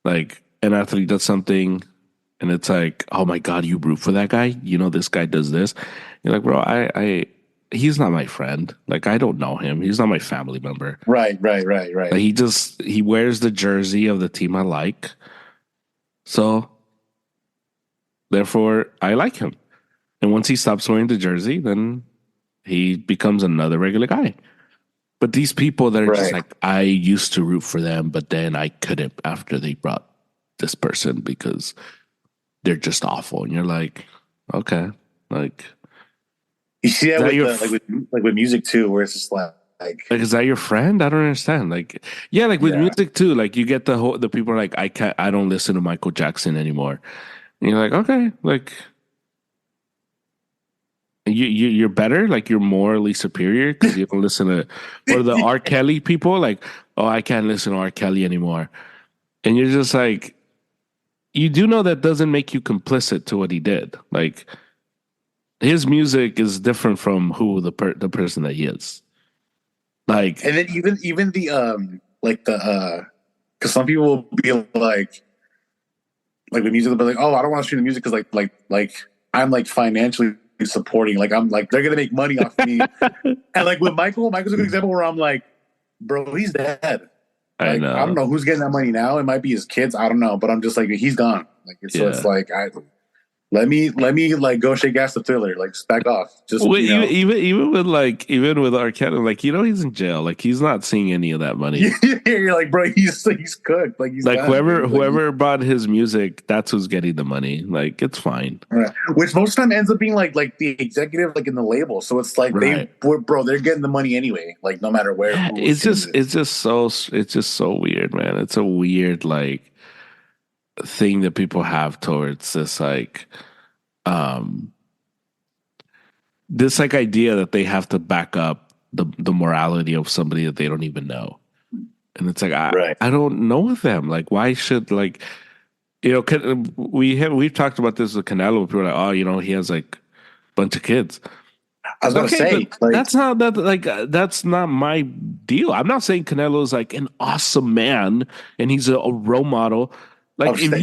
Like an athlete does something, and it's like, oh my god, you root for that guy. You know this guy does this. You're like, bro, he's not my friend. Like I don't know him. He's not my family member. Right. Like, he wears the jersey of the team I like. So, therefore, I like him. And once he stops wearing the jersey, then he becomes another regular guy. But these people that are just like, I used to root for them, but then I couldn't after they brought this person because they're just awful. And you're like, okay, like you see that with music too, where it's just like is that your friend? I don't understand. Like, yeah, like with music too. Like you get the people are like, I don't listen to Michael Jackson anymore. And you're like, okay, like you're better, like you're morally superior because you don't listen to, or the R. Kelly people, like, oh, I can't listen to R. Kelly anymore. And you're just like, you do know that doesn't make you complicit to what he did. Like his music is different from who the person that he is. Like, and then even the like the because some people will be like with music, they'll be like, oh, I don't want to stream the music because like I'm like financially supporting, like I'm like they're gonna make money off me. And like with Michael's a good example where I'm like, bro, he's dead. Like, I don't know who's getting that money now. It might be his kids. I don't know, but I'm just like, he's gone. Like so it's like let me like go shake ass to Thriller. Like back off. Just even with R. Kelly, like he's in jail. Like he's not seeing any of that money. You're like, bro, he's cooked. Like he's like done, whoever bought his music, that's who's getting the money. Like it's fine. Right. Which most of the time ends up being like the executive, like in the label. So it's like they're getting the money anyway. Like no matter where. It's just so weird, man. It's a weird like thing that people have towards this like this like idea that they have to back up the morality of somebody that they don't even know. And it's like I don't know them. Like why should like we've talked about this with Canelo. People are like, oh, he has like a bunch of kids. I was gonna say like, that's not my deal. I'm not saying Canelo's like an awesome man and he's a role model. Like if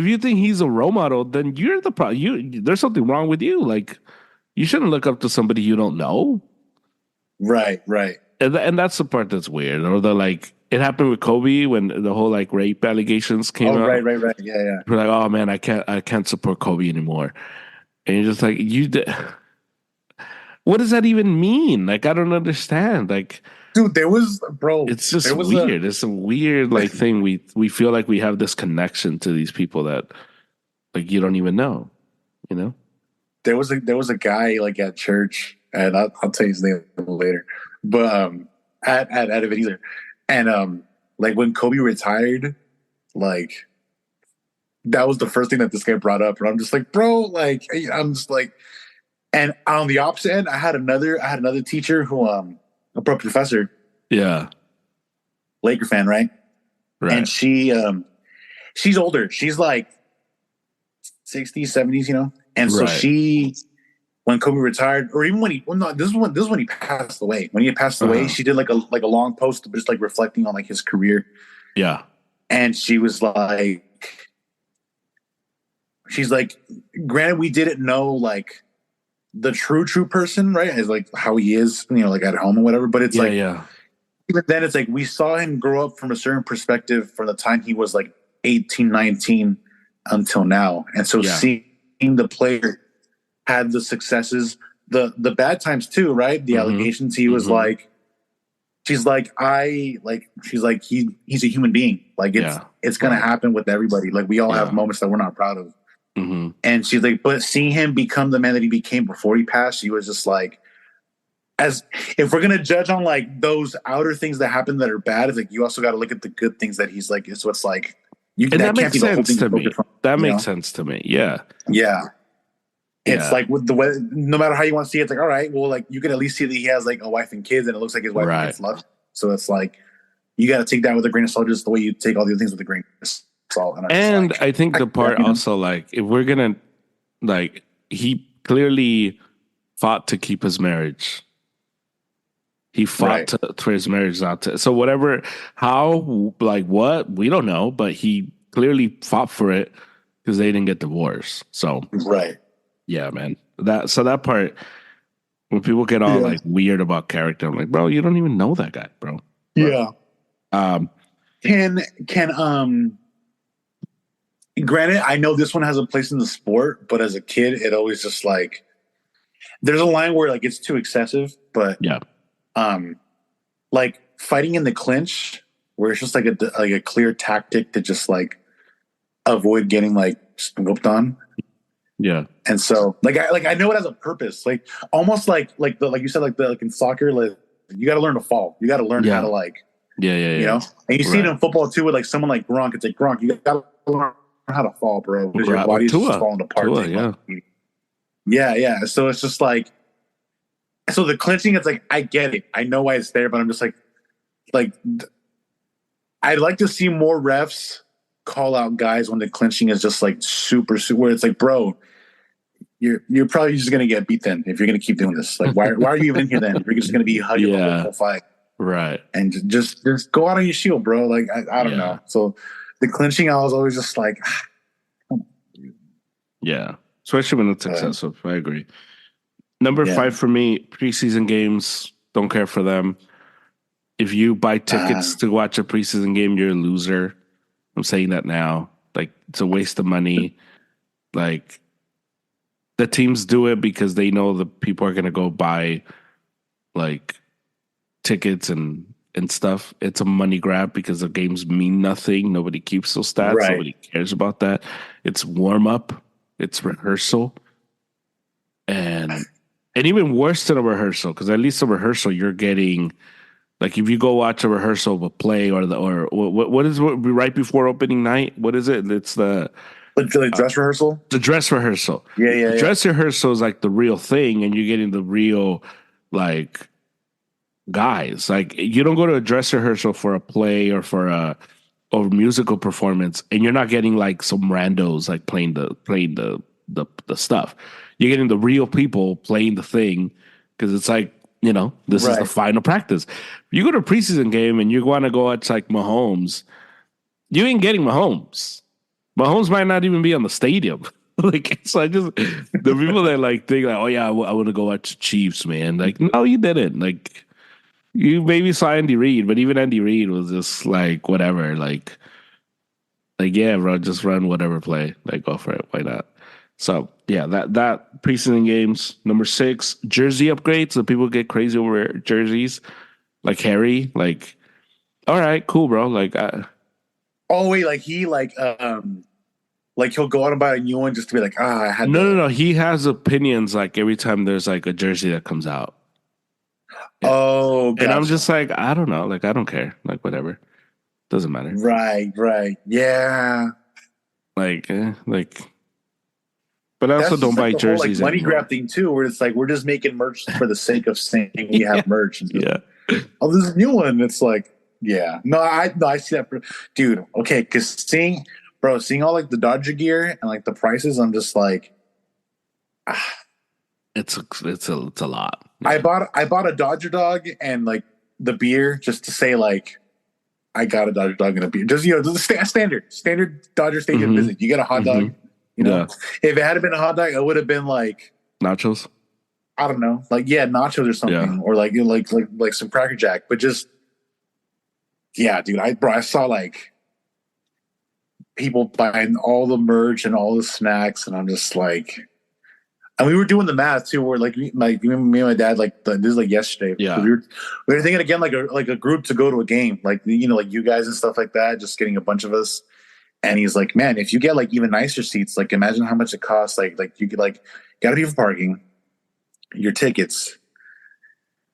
you think he's a role model, then you're the problem. There's something wrong with you. Like you shouldn't look up to somebody you don't know. Right. And that's the part that's weird. Or the like, it happened with Kobe when the whole like rape allegations came out. Right. Yeah. We're like, oh man, I can't support Kobe anymore. And you're just like, what does that even mean? Like, I don't understand. Like, dude, it's just weird. It's a weird like thing. We feel like we have this connection to these people that like you don't even know. There was a guy like at church, and I'll tell you his name later. But at Ebenezer, and like when Kobe retired, like that was the first thing that this guy brought up, and I'm just like, bro, like I'm just like, and on the opposite end, I had another teacher who a professor, Laker fan, right, and she's older, she's like 60s, 70s, and so she when Kobe retired, or even when he well, no, this is when he passed away. When he passed away, she did like a long post just like reflecting on like his career. Yeah. And she's like, granted, we didn't know like the true person, right? As like how he is, like at home or whatever. But it's even then, it's like we saw him grow up from a certain perspective from the time he was like 18, 19 until now. And so seeing the player had the successes, the bad times too, right? The allegations, he was like, he's a human being. Like it's gonna happen with everybody. Like we all have moments that we're not proud of. And she's like, but seeing him become the man that he became before he passed, she was just like, as if we're gonna judge on like those outer things that happen that are bad, it's like you also got to look at the good things that he's like. It's what's like you. And that can't makes be the whole sense thing to me. That makes know? sense to me. Yeah. Yeah. It's like with the way, no matter how you want to see it, it's like, all right, well, like you can at least see that he has like a wife and kids, and it looks like his wife and kids love him. So it's like you got to take that with a grain of salt, just the way you take all the other things with a grain of salt. And like, I think the part also, like, if we're gonna, like, he clearly fought to keep his marriage. He fought for his marriage not to. So whatever, how, like, what, we don't know, but he clearly fought for it because they didn't get divorced. So yeah, man. That part, when people get all like weird about character, I'm like, bro, you don't even know that guy, bro. Yeah. Granted, I know this one has a place in the sport, but as a kid, it always just like there's a line where like it's too excessive, but like fighting in the clinch, where it's just like a clear tactic to just like avoid getting like whooped on. Yeah. And so I know it has a purpose, like almost like you said, like in soccer, like you got to learn to fall. You got to learn how to like, you know, and you see it in football too, with like someone like Gronk. It's like, Gronk, you got to learn how to fall, bro, because your body's just falling apart. Yeah. So it's just like, so the clinching, it's like, I get it. I know why it's there, but I'm just like, I'd like to see more refs call out guys when the clinching is just like super, where it's like, bro, you're probably just gonna get beat then if you're gonna keep doing this. Like, why are you even here then? If you're just gonna be hugging the whole fight, right? And just go out on your shield, bro. Like, I don't know. So the clinching, I was always just like, especially when it's excessive. I agree. Number 5 for me, preseason games. Don't care for them. If you buy tickets to watch a preseason game, you're a loser. I'm saying that now. Like, it's a waste of money. Like, the teams do it because they know the people are going to go buy, like, tickets and stuff. It's a money grab because the games mean nothing. Nobody keeps those stats. Right. Nobody cares about that. It's warm-up. It's rehearsal. And even worse than a rehearsal, because at least a rehearsal, you're getting... Like if you go watch a rehearsal of a play or what is right before opening night? What is it? It's the dress rehearsal. The dress rehearsal. The dress rehearsal is like the real thing, and you're getting the real like guys. Like you don't go to a dress rehearsal for a play or for a musical performance, and you're not getting like some randos like playing the stuff. You're getting the real people playing the thing because it's like. You know, this is the final practice. You go to a preseason game and you want to go watch like Mahomes. You ain't getting Mahomes. Mahomes might not even be on the stadium. Like, so I just the people that like think like, oh yeah, I want to go watch the Chiefs, man. Like, no, you didn't. Like, you maybe saw Andy Reid, but even Andy Reid was just like whatever. Like yeah, bro, just run whatever play. Like, go for it. Why not? So yeah, that preseason games. Number 6, jersey upgrades. So people get crazy over jerseys, like Harry. Like, all right, cool, bro. Like, like he like he'll go out and buy a new one just to be like, I had. No. He has opinions like every time there's like a jersey that comes out. Yeah. Oh, gotcha. And I'm just like, I don't know. Like, I don't care. Like, whatever. Doesn't matter. Right. Yeah. Like. But I also don't buy like jerseys whole, like, money anymore. grab thing too, where it's like we're just making merch for the sake of saying we have merch. And Oh, this is a new one. It's like, no, I see that, dude. Okay, because seeing all like the Dodger gear and like the prices, I'm just like, it's a lot. I bought a Dodger dog and like the beer just to say like I got a Dodger dog and a beer. Just the standard Dodger Stadium visit. You get a hot dog. You know, if it had been a hot dog, it would have been like nachos. I don't know, like nachos or something, or like some Cracker Jack. But just dude, I saw like people buying all the merch and all the snacks, and I'm just like, and we were doing the math too. Where like me and my dad, like this is like yesterday. Yeah, we were thinking again like a group to go to a game, like like you guys and stuff like that. Just getting a bunch of us, and he's like, man, if you get like even nicer seats, like imagine how much it costs. Like you could like gotta pay for parking, your tickets.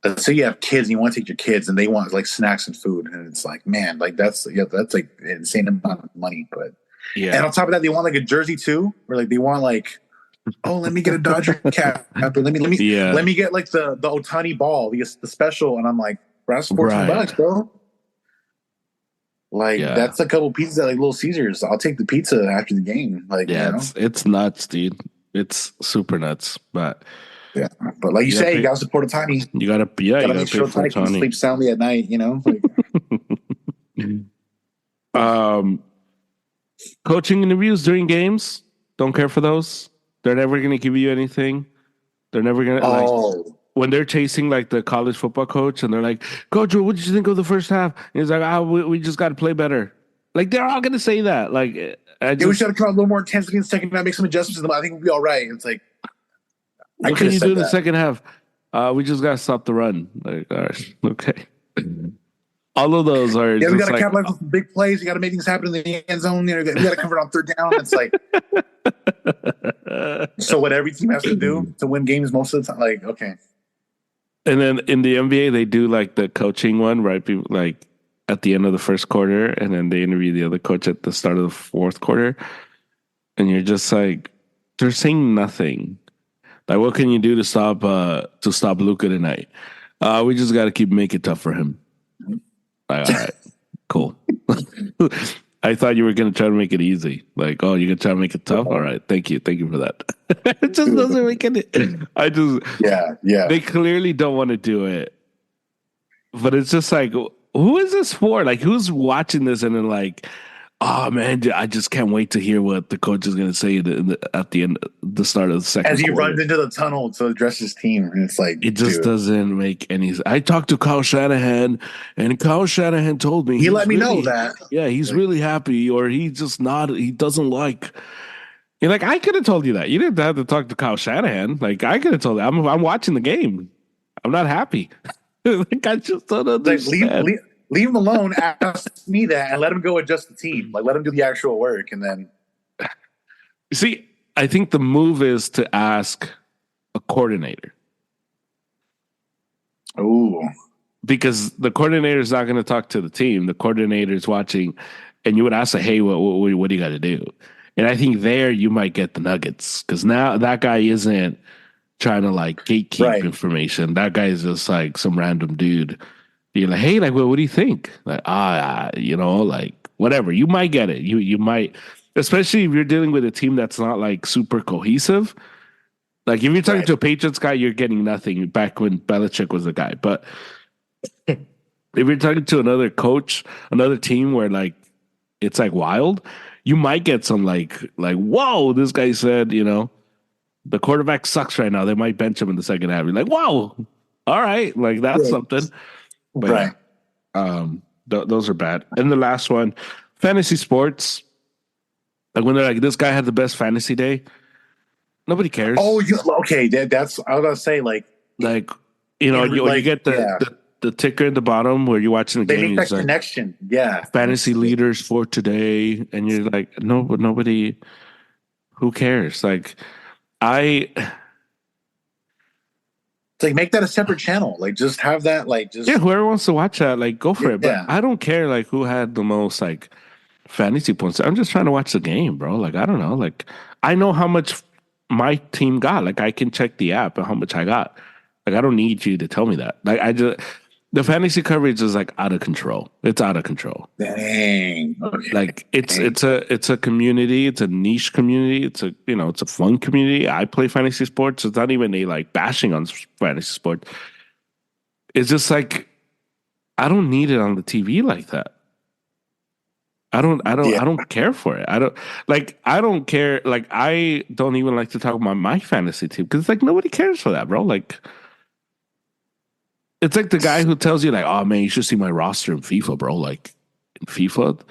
Let's say you have kids and you want to take your kids and they want like snacks and food, and it's like, man, like that's like an insane amount of money. But and on top of that, they want like a jersey too, or like they want like, oh, let me get a Dodger cap, or let me get like the Otani ball, the special, and I'm like, bro, that's $14, bro. Like that's a couple pizzas at like Little Caesars. I'll take the pizza after the game. Like it's nuts, dude. It's super nuts, but. Yeah, but like you say, you gotta support Otani. You gotta make sure Otani can sleep soundly at night. Like. Coaching interviews during games. Don't care for those. They're never gonna give you anything. They're never gonna. Like, when they're chasing like the college football coach, and they're like, "Coach, what did you think of the first half?" And he's like, we just got to play better." Like they're all gonna say that. Like, we should have come out a little more intensity in the second half, make some adjustments. I think we'll be all right. It's like. What can you do in the second half? We just got to stop the run. Like, all right, okay. All of those are. Yeah, we got to capitalize on some big plays. You got to make things happen in the end zone. We got to convert on third down. It's like. So what every team has to do to win games most of the time. Like, okay. And then in the NBA, they do like the coaching one, right? Like at the end of the first quarter, and then they interview the other coach at the start of the fourth quarter, and you're just like, they're saying nothing. Like, what can you do to stop Luka tonight? We just got to keep making it tough for him. Like, all right, cool. I thought you were going to try to make it easy. Like, oh, you're going to try to make it tough? All right, thank you for that. It just doesn't make it. They clearly don't want to do it. But it's just like, who is this for? Like, who's watching this and then like, oh man, I just can't wait to hear what the coach is going to say at the end, the start of the second. As he quarter. runs into the tunnel to address his team, and it's like it just doesn't make any. I talked to Kyle Shanahan, and Kyle Shanahan told me he let me know that. Yeah, he's really happy, or he just not. He doesn't like. You're like, I could have told you that. You didn't have to talk to Kyle Shanahan. Like I could have told you. I'm watching the game. I'm not happy. Like I just don't understand. Like, leave him alone. Ask me that, and let him go adjust the team. Like let him do the actual work, and then. See, I think the move is to ask a coordinator. Ooh, because the coordinator is not going to talk to the team. The coordinator is watching, and you would ask, "Hey, what do you got to do?" And I think there you might get the nuggets because now that guy isn't trying to like gatekeep information. That guy is just like some random dude. You're like, hey, like, what do you think? Like, like whatever. You might get it. You might, especially if you're dealing with a team that's not like super cohesive. Like if you're talking to a Patriots guy, you're getting nothing. Back when Belichick was the guy, but if you're talking to another coach, another team where like it's like wild, you might get some like whoa, this guy said, the quarterback sucks right now. They might bench him in the second half. You're like, whoa, all right, like that's something. But those are bad. And the last one, fantasy sports. Like when they're like, this guy had the best fantasy day. Nobody cares. Oh, okay. That's I was gonna say like you get the ticker at the bottom where you're watching the game. They make that connection. Yeah. Fantasy leaders for today, and you're like, no, but nobody. Who cares? Like, It's like make that a separate channel. Like just have that. Like just whoever wants to watch that, like go for it. But yeah. I don't care like who had the most like fantasy points. I'm just trying to watch the game, bro. Like I don't know. Like I know how much my team got. Like I can check the app and how much I got. Like I don't need you to tell me that. Like The fantasy coverage is like out of control. It's out of control. Dang. Okay. Like it's a community. It's a niche community. It's a fun community. I play fantasy sports. It's not even a like bashing on fantasy sports. It's just like I don't need it on the TV like that. Yeah. I don't care for it. I don't care. Like, I don't even like to talk about my fantasy team because it's like nobody cares for that, bro. Like, it's like the guy who tells you like, oh man, you should see my roster in FIFA, bro. Like in FIFA,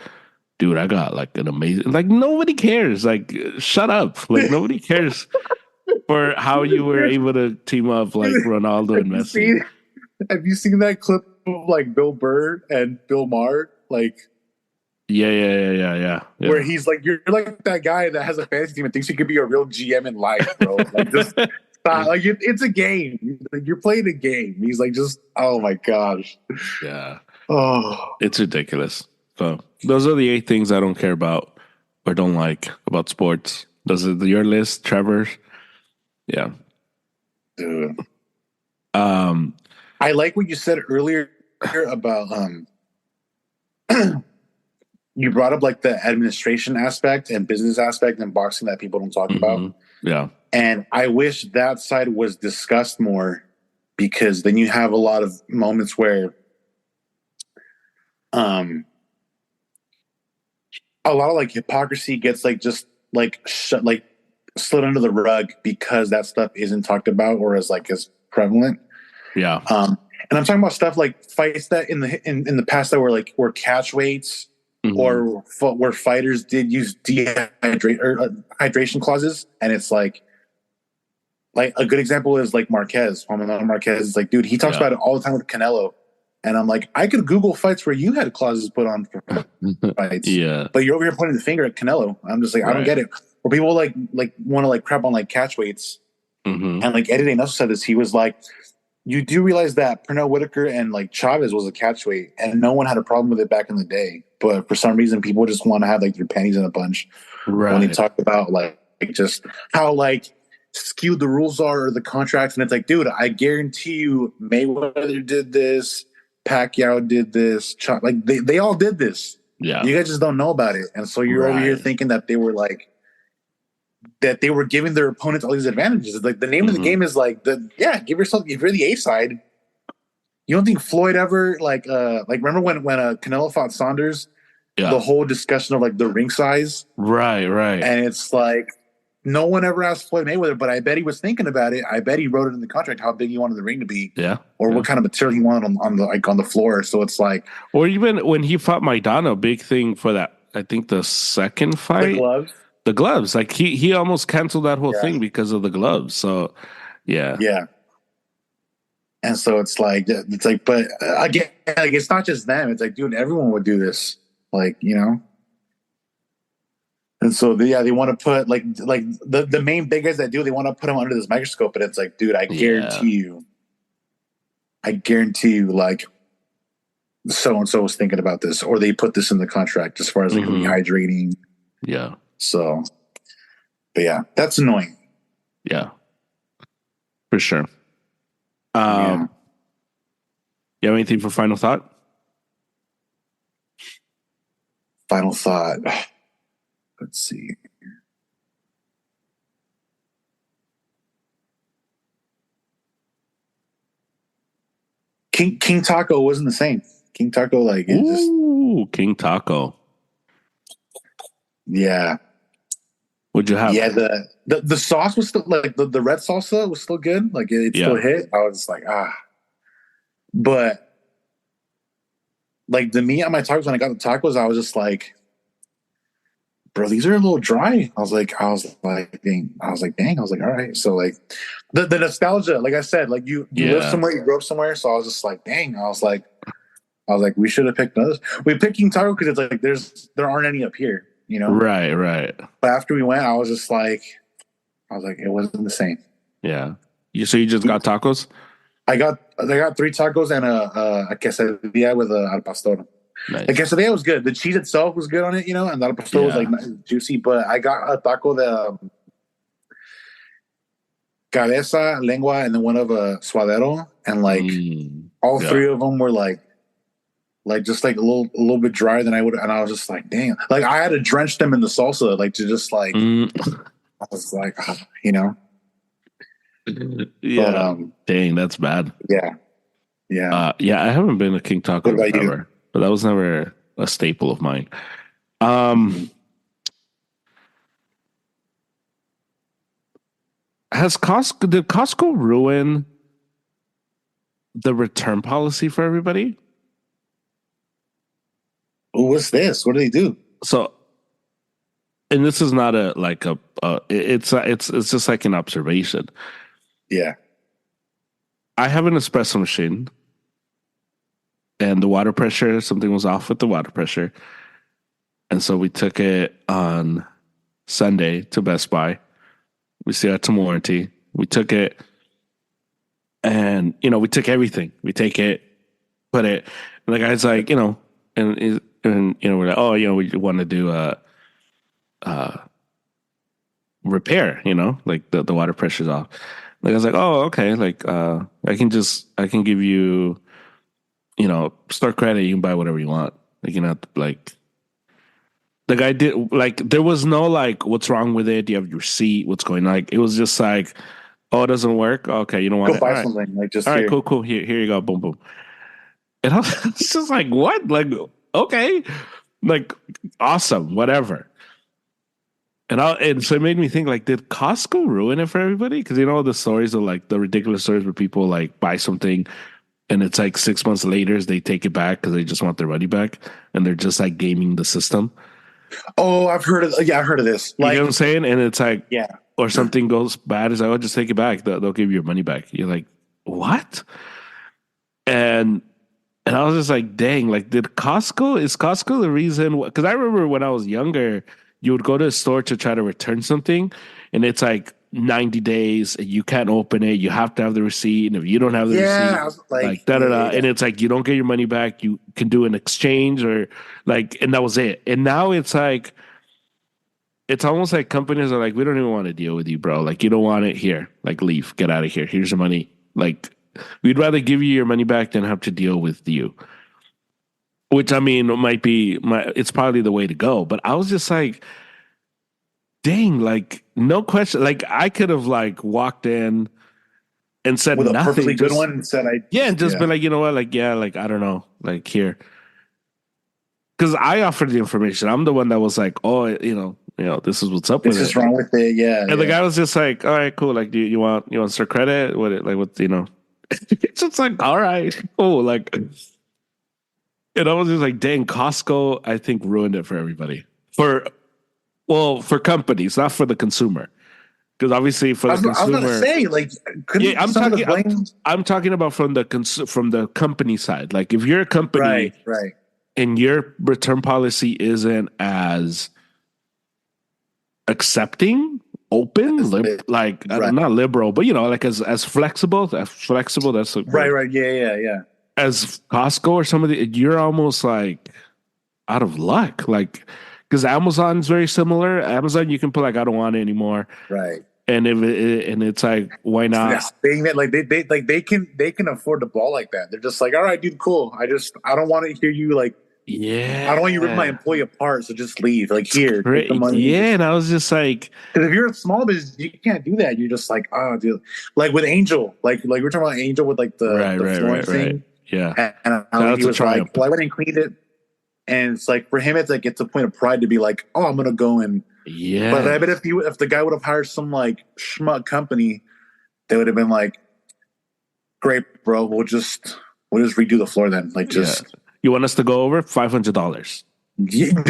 dude, I got like an amazing, like nobody cares. Like, shut up. Like, nobody cares for how you were able to team up like Ronaldo and Messi. Have you seen that clip of like Bill Burr and Bill Maher? Like, Yeah. where he's like, you're like that guy that has a fantasy team and thinks he could be a real GM in life, bro. Like, just stop. Like, it's a game. Like, you're playing a game. He's like, just, oh my gosh. Yeah. Oh, It's ridiculous. So those are the 8 things I don't care about or don't like about sports. Those are your list, Trevor. Yeah. dude. Um. I like what you said earlier about you brought up like the administration aspect and business aspect in boxing that people don't talk about. Yeah. And I wish that side was discussed more, because then you have a lot of moments where a lot of like hypocrisy gets like just like slid under the rug because that stuff isn't talked about or as prevalent. Yeah. And I'm talking about stuff like fights that in the past that were catch weights, or where fighters did use hydration clauses, and it's like a good example is like Marquez. Juan Marquez is like, dude, he talks about it all the time with Canelo, and I'm like, I could Google fights where you had clauses put on for fights, but you're over here pointing the finger at Canelo. I'm just like, I don't get it. Where people like want to like crap on like catch weights, and like Eddie Reynoso said this. He was like, you do realize that Pernell Whitaker and like Chavez was a catch weight, and no one had a problem with it back in the day. But for some reason, people just want to have like their panties in a bunch when they talk about like just how like skewed the rules are or the contracts. And it's like, dude, I guarantee you, Mayweather did this, Pacquiao did this, like they all did this. Yeah, you guys just don't know about it, and so you're over here thinking that they were like. That they were giving their opponents all these advantages. It's like the name of the game is like give yourself, if you're the A side. You don't think Floyd ever like remember when Canelo fought Saunders? Yeah. The whole discussion of like the ring size. Right. And it's like no one ever asked Floyd Mayweather, but I bet he was thinking about it. I bet he wrote it in the contract how big he wanted the ring to be. Yeah. Or what kind of material he wanted on the floor. So it's like, or even when he fought Maidana, big thing for that, I think the second fight. The gloves, like he almost canceled that whole thing because of the gloves. So, yeah. And so it's like, but again, like it's not just them. It's like, dude, everyone would do this, like, you know. And so they want to put like the main big guys that do, they want to put them under this microscope. But it's like, dude, I guarantee you, like, so and so was thinking about this, or they put this in the contract as far as like rehydrating. Yeah. So, but yeah, that's annoying. Yeah, for sure. You have anything for final thought? Final thought. Let's see. King Taco wasn't the same. King Taco, like, King Taco. Yeah. What'd you have? Yeah, the sauce was still like the red salsa was still good. Like it still hit. I was like, but like the meat on my tacos, when I got the tacos, I was just like, bro, these are a little dry. I was like, dang. I was like, all right. So like the nostalgia, like I said, like you live somewhere, you grew up somewhere. So I was just like, dang. I was like, we should have picked those. We picked King Taco because it's like there aren't any up here. You know, right. But after we went, I was like, it wasn't the same. Yeah. So you just got tacos? I got 3 tacos and a quesadilla with a al pastor. Nice. The quesadilla was good. The cheese itself was good on it, you know, and the al pastor was like juicy. But I got a taco de cabeza, lengua, and then one of a suadero, and like All Yeah. three of them were like just like a little bit drier than I would, and I was just like, damn. Like I had to drench them in the salsa, like to just like I was like, you know. Yeah. But Dang, that's bad. yeah, yeah. Yeah, I haven't been a King What Taco about you? ever, but that was never a staple of mine. Did Costco ruin the return policy for everybody? Oh, what's this? What do they do? So, and this is not it's just like an observation. Yeah. I have an espresso machine, and the water pressure, something was off with the water pressure, and so we took it on Sunday to Best Buy. We still had some warranty. We took it, and we took everything. We take it, put it, and the guy's like, and we're like, oh, we want to do a repair, like the water pressure's off. Like I was like, oh, okay, like I can give you, store credit. You can buy whatever you want. Like like the guy did, like there was no like, what's wrong with it? Do you have your receipt? What's going on? Like it was just like, oh, it doesn't work. Okay, you don't want Go it. buy All right, something. Like just all right, here. cool. Here you go. Boom, boom. And I was just like, what? Like, okay, like awesome, whatever. And so it made me think, like, did Costco ruin it for everybody? Because the stories of like the ridiculous stories where people like buy something and it's like 6 months later they take it back because they just want their money back and they're just like gaming the system. Oh, I've heard of this. You Like, know what I'm saying? And it's like, yeah, or something goes bad, it's like, oh, just take it back. They'll give you your money back. You're like, what? And I was just like, dang, like, is Costco the reason? Because I remember when I was younger, you would go to a store to try to return something, and it's like 90 days, and you can't open it. You have to have the receipt. And if you don't have the yeah, I was receipt, like, like, da da da. yeah. And it's like, you don't get your money back. You can do an exchange or like, and that was it. And now it's like, it's almost like companies are like, we don't even want to deal with you, bro. Like, you don't want it here. Like, leave, get out of here. Here's your money. Like, we'd rather give you your money back than have to deal with you. Which I mean, it's probably the way to go. But I was just like, dang, like no question. Like I could have like walked in and said With a nothing. perfectly good one and said, and just been like, you know what, like yeah, like I don't know, like here. Because I offered the information. I'm the one that was like, oh, this is what's up with it. This is wrong with it, yeah. And the guy was just like, all right, cool. Like, do you want store credit? It's just like, all right, cool. Like, and I was just like, dang, Costco, I think ruined it for everybody. For companies, not for the consumer. Because obviously for the consumer, I was gonna say, like, I'm talking about from the company side. Like, if you're a company, right, and your return policy isn't as accepting, open, not liberal, but like as flexible. That's right, yeah. As Costco or somebody, you're almost like out of luck. Like, because Amazon's very similar. Amazon, you can put like, I don't want it anymore. Right. And it's like, why not? Being that like they can afford the ball like that. They're just like, all right, dude, cool. I don't want to hear you like, yeah, I don't want you to rip my employee apart. So just leave. Like, here, take the money. Yeah, and I was just like, because if you're a small business, you can't do that. You're just like, oh, dude. Like with Angel, like we're talking about Angel with like the flooring thing. Yeah, and he was like, well, I went and cleaned it. And it's like, for him, it's like, it's a point of pride to be like, oh, I'm gonna go and But I bet if the guy would have hired some like schmuck company, they would have been like, great, bro, we'll just redo the floor then. Like, just you want us to go over $500?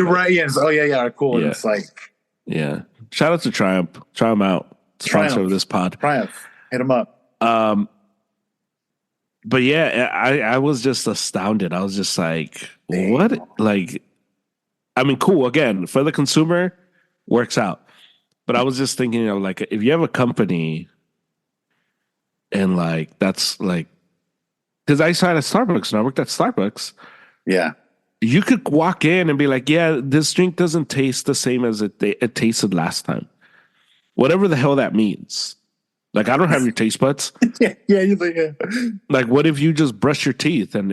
Right? Yes. Oh yeah, cool. Yeah. It's like, yeah. Shout out to Triumph. Try them out. Sponsor of this pod. Triumph. Hit them up. But yeah, I was just astounded. I was just like, what? Like, I mean, cool. Again, for the consumer, works out. But I was just thinking, like, if you have a company and like, that's like, because I saw it at Starbucks and I worked at Starbucks. Yeah. You could walk in and be like, yeah, this drink doesn't taste the same as it tasted last time. Whatever the hell that means. Like, I don't have your taste buds. Yeah, you're like, yeah. Like, what if you just brush your teeth and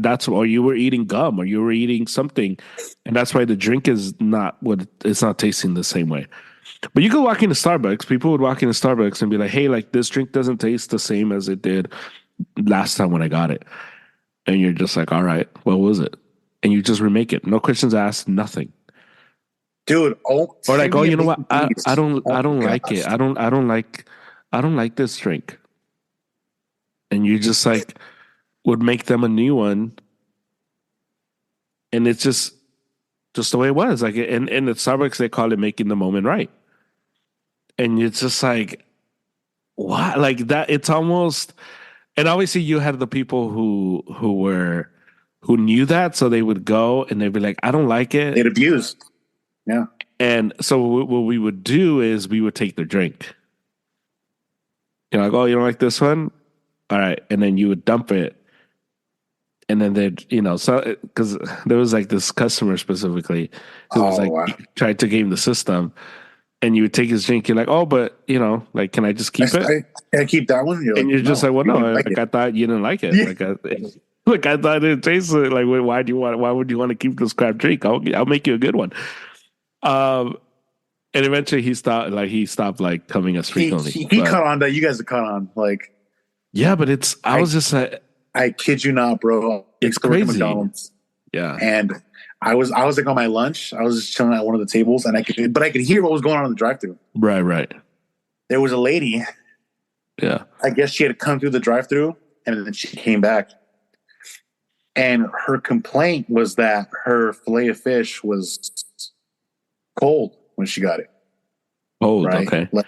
that's, or you were eating gum or you were eating something, and that's why the drink is not what it's not tasting the same way. But you could walk into Starbucks. People would walk into Starbucks and be like, "Hey, like this drink doesn't taste the same as it did last time when I got it," and you're just like, "All right, what was it?" And you just remake it, no questions asked, nothing. Dude, Or like, "Oh, you know what? I don't my like it. gosh. I don't like this drink," and you just like would make them a new one, and it's just the way it was. Like, and at Starbucks they call it making the moment right, and it's just like, what? Like that? It's almost. And obviously, you had the people who knew that, so they would go and they'd be like, "I don't like They'd it," abuse. Yeah. and so what we would do is we would take their drink. You're like, "Oh, you don't like this one? All right," and then you would dump it, and then they'd, so because there was like this customer specifically who was like Wow. tried to game the system, and you would take his drink. You're like, "Oh, but like, can I just keep it?" I keep that one. And you're just like, "Well, you no, don't like like it. I thought you didn't like it. Yeah. Like I thought it didn't taste it. Like, why would you want to keep this crap drink? I'll make you a good one." Um, and eventually he stopped like coming as frequently. He caught on that. You guys are caught on. Like, yeah, but I was just like, I kid you not, bro. It's I worked at crazy. McDonald's, yeah, and I was like on my lunch. I was just chilling at one of the tables, and I could hear what was going on in the drive-thru. right, There was a lady. yeah. I guess she had come through the drive-thru, and then she came back. And her complaint was that her fillet of fish was cold when she got it. Oh, Right? okay. Like,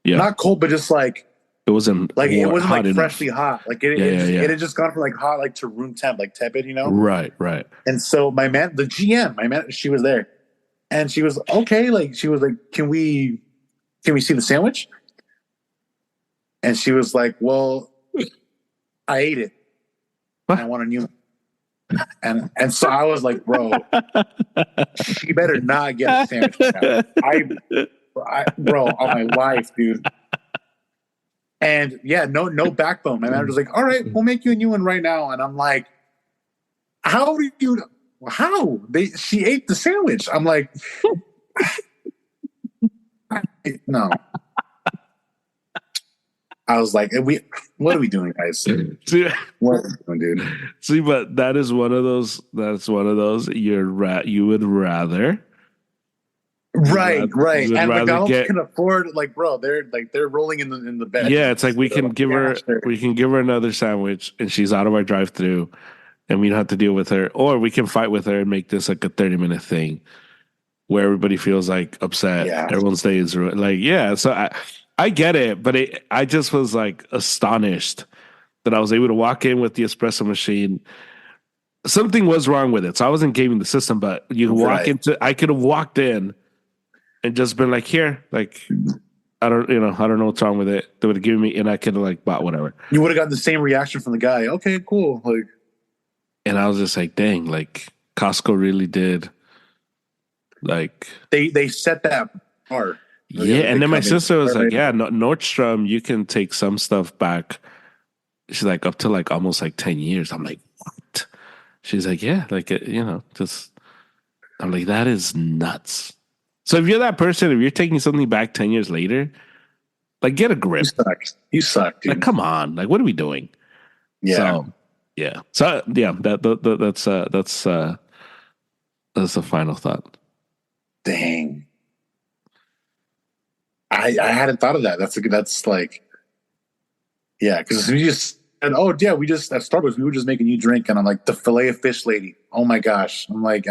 Yeah, not cold, but just like it wasn't it wasn't hot like enough. freshly hot. Like it had just gone from like hot like to room temp, like tepid, Right. And so the GM, she was there, and she was okay. Like she was like, "Can we see the sandwich?" And she was like, "Well, I ate it. And I want a new one." And so I was like, "Bro, she better not get a sandwich now." Bro, on my life, dude. And yeah, no backbone. My manager's like, "All right, we'll make you a new one right now." And I'm like, "How? She ate the sandwich." I'm like, no. I was like, what are we doing, guys? See, What are we doing, dude? see, but that is one of those. That's one of those. You would rather. Right. You would And rather McDonald's can afford, like, bro, they're rolling in the bed. Yeah, it's like we can give her sure. another sandwich, and she's out of our drive-through, and we don't have to deal with her, or we can fight with her and make this like a 30-minute thing where everybody feels like upset. Yeah. Everyone's day is ruined. Like, yeah, so I get it, but I just was like astonished that I was able to walk in with the espresso machine. Something was wrong with it, so I wasn't gaming the system, but I could have walked in and just been like, "Here, like, I don't know what's wrong with it." They would have given me, and I could have like bought whatever. You would have gotten the same reaction from the guy. Okay, cool. Like, and I was just like, "Dang!" Like Costco really did. Like they set that bar. Yeah, and then my sister was like, "Yeah, Nordstrom, you can take some stuff back." She's like, "Up to like almost like 10 years." I'm like, "What?" She's like, "Yeah, like just." I'm like, "That is nuts." So if you're that person, if you're taking something back 10 years later, like get a grip. You suck, dude. Like, come on, like what are we doing? Yeah. So yeah. That's the final thought. Dang. I hadn't thought of that. That's like, yeah, because we just and we just at Starbucks we were just making you drink, and I'm like the fillet of fish lady. Oh my gosh, I'm like,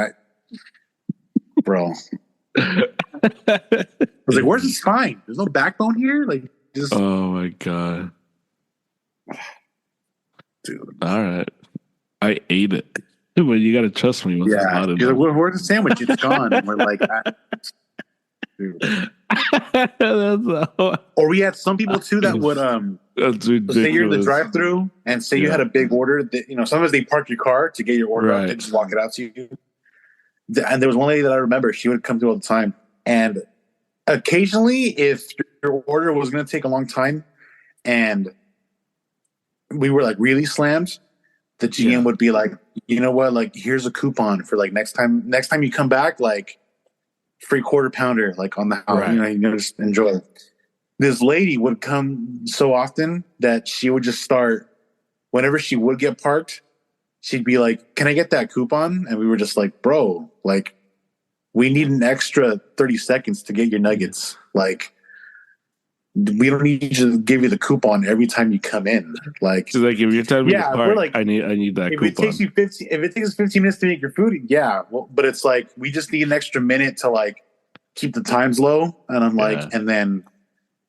bro. I was like, where's the spine? There's no backbone here. Like, just oh my god, dude. All right, I ate it, but you got to trust me. Yeah, you're like, where's the sandwich? It's gone. And we're like, dude. Or we had some people too that would that's ridiculous. say you're in the drive-through and say you had a big order. That, sometimes they park your car to get your order out. They just walk it out to you. And there was one lady that I remember. She would come through all the time. And occasionally, if your order was going to take a long time, and we were like really slammed, the GM would be like, you know what, like here's a coupon for like next time you come back, like free quarter pounder, like on the house, Right. you know, just enjoy it. This lady would come so often that she would just start, whenever she would get parked, she'd be like, can I get that coupon? And we were just like, bro, like we need an extra 30 seconds to get your nuggets. Like, we don't need to give you the coupon every time you come in. Like, So like if you're telling me to park, we're like, I need that if coupon. if it takes 15 minutes to make your food, well, but it's like we just need an extra minute to like keep the times low. And I'm like, and then,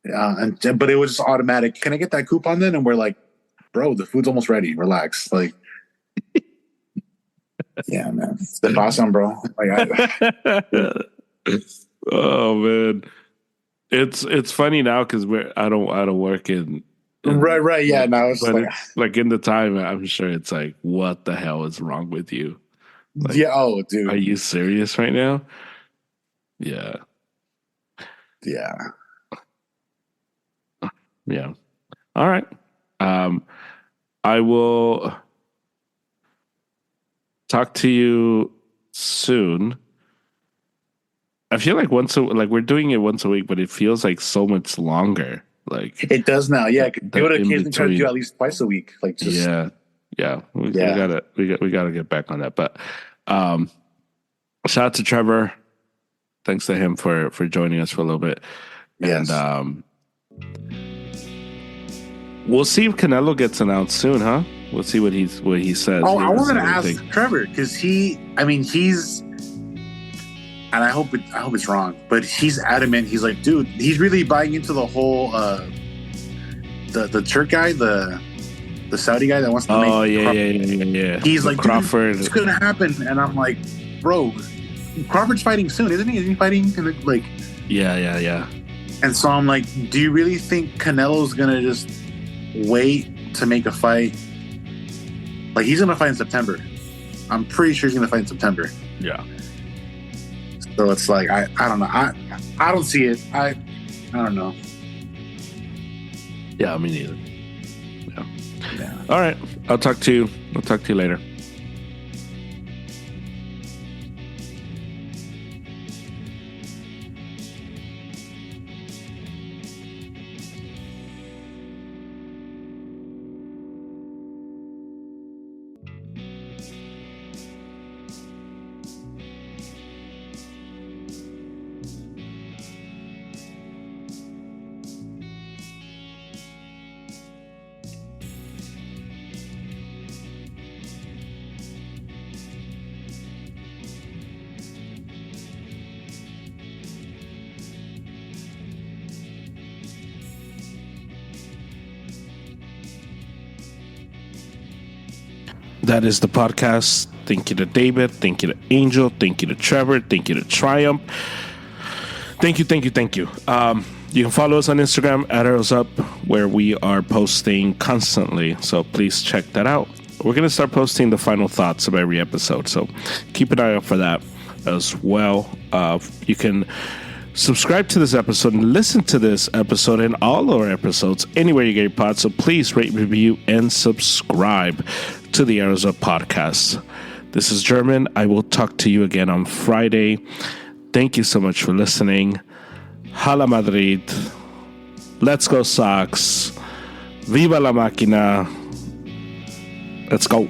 but it was just automatic. Can I get that coupon then? And we're like, bro, the food's almost ready. Relax. Like, yeah, man, it's the awesome, bro. Like, oh man. It's funny now because I don't work in right. Yeah, now it's like in the time I'm sure it's like, what the hell is wrong with you? Like, yeah. Oh, dude, are you serious right now? Yeah. All right. I will talk to you soon. I feel like we're doing it once a week, but it feels like so much longer. Like it does now. Yeah, we would occasionally try to do between. at least twice a week. Like just We gotta get back on that. But shout out to Trevor. Thanks to him for joining us for a little bit. Yes. And we'll see if Canelo gets announced soon, huh? We'll see what he says. Oh, I wanted to ask Trevor because he's, and I hope it's wrong, but he's adamant. He's like, dude, he's really buying into the whole the Turk guy, the Saudi guy that wants to make. Oh yeah. He's like, Crawford. it's gonna happen, and I'm like, bro, Crawford's fighting soon, isn't he? Isn't he fighting? Like, Yeah. And so I'm like, do you really think Canelo's gonna just wait to make a fight? Like, he's gonna fight in September. I'm pretty sure he's gonna fight in September. Yeah. So it's like I don't know. I don't see it. I don't know. Yeah, me neither. Yeah. All right. I'll talk to you later. That is the podcast. Thank you to David. Thank you to Angel. Thank you to Trevor. Thank you to Triumph. Thank you. You can follow us on Instagram at Arrows Up, where we are posting constantly. So please check that out. We're going to start posting the final thoughts of every episode. So keep an eye out for that as well. You can subscribe to this episode and listen to this episode and all our episodes anywhere you get your pods. So please rate, review, and subscribe to the Arrows Up podcast. This is German. I will talk to you again on Friday. Thank you so much for listening. Hala Madrid. Let's go Sox. Viva la máquina. Let's go.